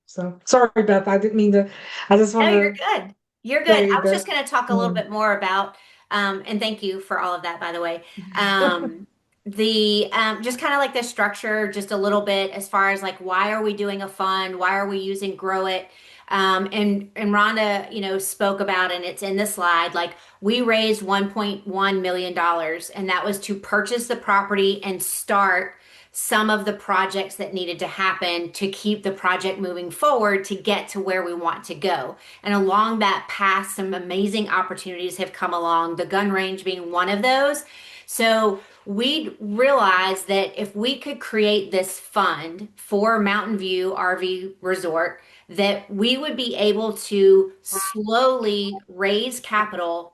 So sorry, Beth. I didn't mean to. I just No, want you're to good. You're good. say I was that. just going to talk a little mm. bit more about, and thank you for all of that, by the way. Um, the just kind of like the structure, just a little bit as far as like why are we doing a fund? Why are we using Grow It? And Rhonda, spoke about, and it's in the slide. Like we raised $1.1 million, and that was to purchase the property and start some of the projects that needed to happen to keep the project moving forward to get to where we want to go. And along that path, some amazing opportunities have come along, the gun range being one of those. So we realized that if we could create this fund for Mountain View RV Resort, that we would be able to slowly raise capital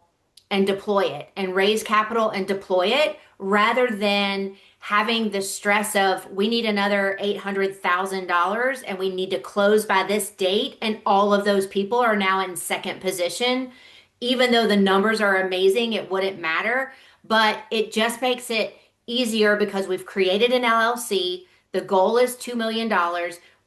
and deploy it and raise capital and deploy it rather than having the stress of we need another $800,000 and we need to close by this date and all of those people are now in second position. Even though the numbers are amazing, it wouldn't matter, but it just makes it easier because we've created an LLC. The goal is $2 million.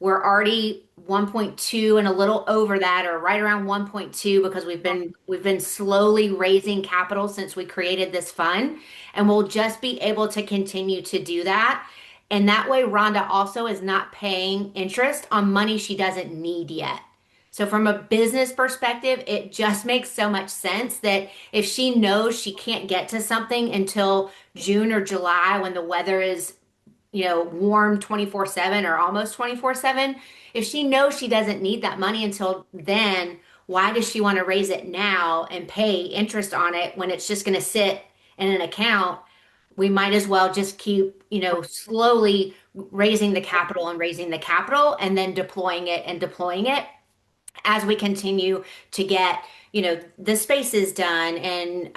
We're already 1.2 and a little over that, or right around 1.2, because we've been slowly raising capital since we created this fund, and we'll just be able to continue to do that. And that way, Rhonda also is not paying interest on money she doesn't need yet. So, from a business perspective, it just makes so much sense that if she knows she can't get to something until June or July when the weather is warm 24/7 or almost 24/7. If she knows she doesn't need that money until then, why does she want to raise it now and pay interest on it when it's just going to sit in an account? We might as well just keep, slowly raising the capital and then deploying it as we continue to get the spaces done and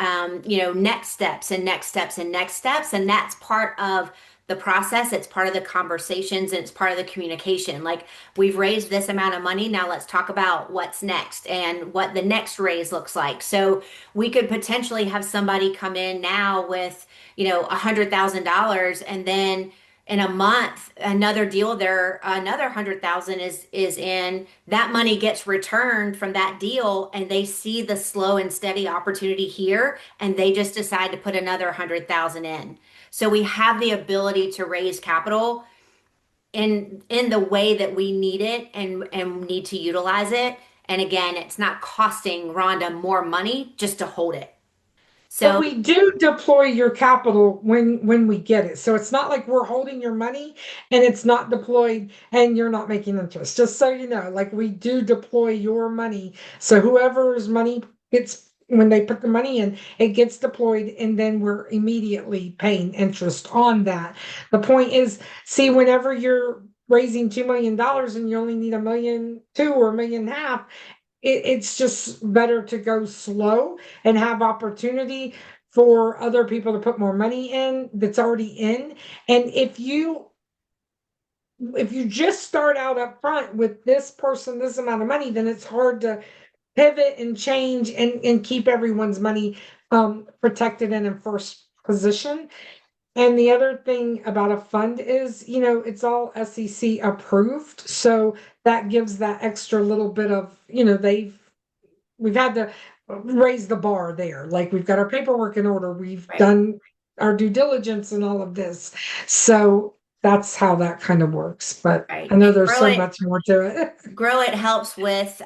next steps and next steps and next steps, and that's part of the process. It's part of the conversations and it's part of the communication. Like we've raised this amount of money, now let's talk about what's next and what the next raise looks like. So we could potentially have somebody come in now with $100,000, and then in a month another deal there, another 100,000 is in. That money gets returned from that deal and they see the slow and steady opportunity here and they just decide to put another 100,000 in. So we have the ability to raise capital in the way that we need it and need to utilize it. And again, it's not costing Rhonda more money just to hold it. But So we do deploy your capital when we get it. So it's not like we're holding your money and it's not deployed and you're not making interest. Just so you know, like we do deploy your money. So whoever's money gets when they put the money in, it gets deployed and then we're immediately paying interest on that. The point is, see, whenever you're raising $2 million and you only need 1.2 million or 1.5 million, it's just better to go slow and have opportunity for other people to put more money in that's already in. And if you just start out up front with this person, this amount of money, then it's hard to pivot and change and keep everyone's money protected and in first position. And the other thing about a fund is, it's all SEC approved. So that gives that extra little bit of, we've had to raise the bar there. Like we've got our paperwork in order. We've right. done our due diligence and all of this. So that's how that kind of works. But Right. I know And there's so much more to it. Grow It helps with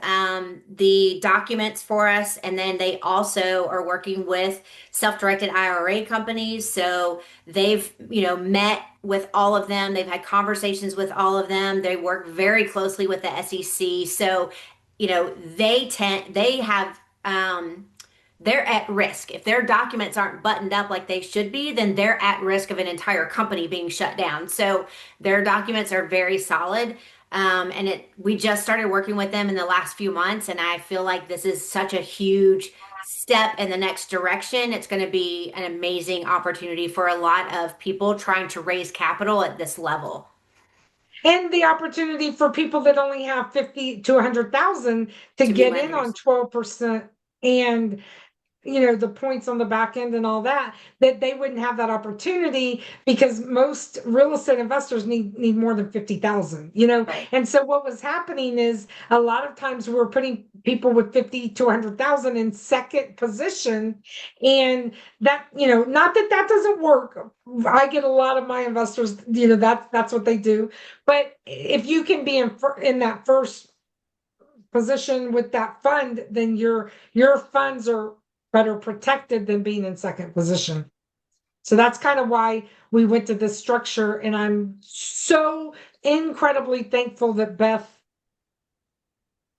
the documents for us, and then they also are working with self-directed IRA companies. So they've, met with all of them. They've had conversations with all of them. They work very closely with the SEC. So, they have they're at risk. If their documents aren't buttoned up like they should be, then they're at risk of an entire company being shut down. So their documents are very solid. We just started working with them in the last few months, and I feel like this is such a huge step in the next direction. It's going to be an amazing opportunity for a lot of people trying to raise capital at this level. And the opportunity for people that only have 50 to 100,000 to To be get in on lenders. 12%, and the points on the back end and all that, that they wouldn't have that opportunity because most real estate investors need more than 50,000, Right. and so what was happening is a lot of times we were putting people with 50 to 100,000 in second position, and that, not that that doesn't work. I get a lot of my investors, that's what they do. But if you can be in that first position with that fund, then your funds are better protected than being in second position. So that's kind of why we went to this structure. And I'm so incredibly thankful that Beth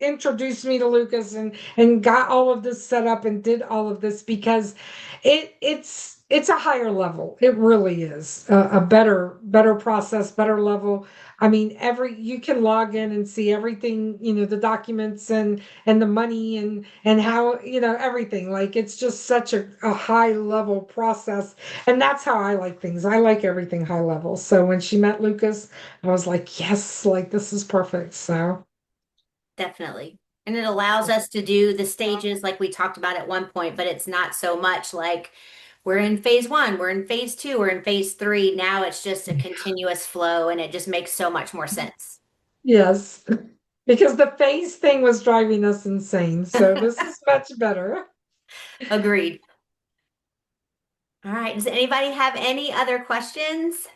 introduced me to Lucas and got all of this set up and did all of this, because it's a higher level. It really is a better process, better level. I mean, you can log in and see everything, the documents and the money and how, everything. Like, it's just such a high level process. And that's how I like things. I like everything high level. So when she met Lucas, I was like, yes, like this is perfect. So Definitely. And it allows us to do the stages like we talked about at one point, but it's not so much like we're in phase one, we're in phase two, we're in phase three. Now it's just a continuous flow, and it just makes so much more sense. yes, because the face thing was driving us insane. So this is much better. Agreed. All right. Does anybody have any other questions?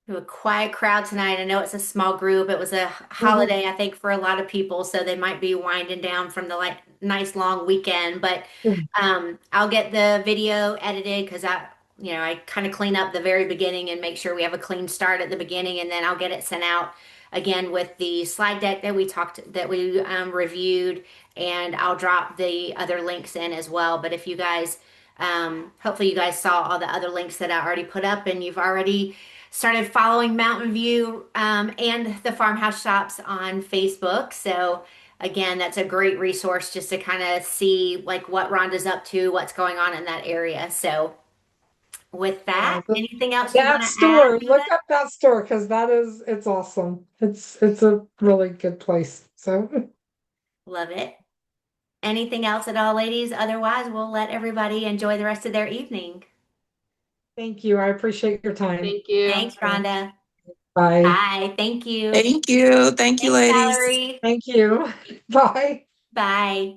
We have a quiet crowd tonight. I know it's a small group. It was a Mhm. holiday, I think, for a lot of people, so they might be winding down from the nice long weekend. But I'll get the video edited because I kind of clean up the very beginning and make sure we have a clean start at the beginning, and then I'll get it sent out again with the slide deck that we reviewed, and I'll drop the other links in as well. But if you guys, hopefully you guys saw all the other links that I already put up, and you've already started following Mountain View and the farmhouse shops on Facebook. So again, that's a great resource just to kind of see like what Rhonda's up to, what's going on in that area. So with Yeah, that, anything else you want that to add, store. Look Rhonda? up that store because it's awesome. It's a really good place. So Love it. Anything else at all, ladies? Otherwise, we'll let everybody enjoy the rest of their evening. thank you. I appreciate your time. Thank you. Thanks, Rhonda. Bye. Bye. Thank you. Thank you. Thank you, Thanks, ladies. Valerie. Thank you. Bye. Bye.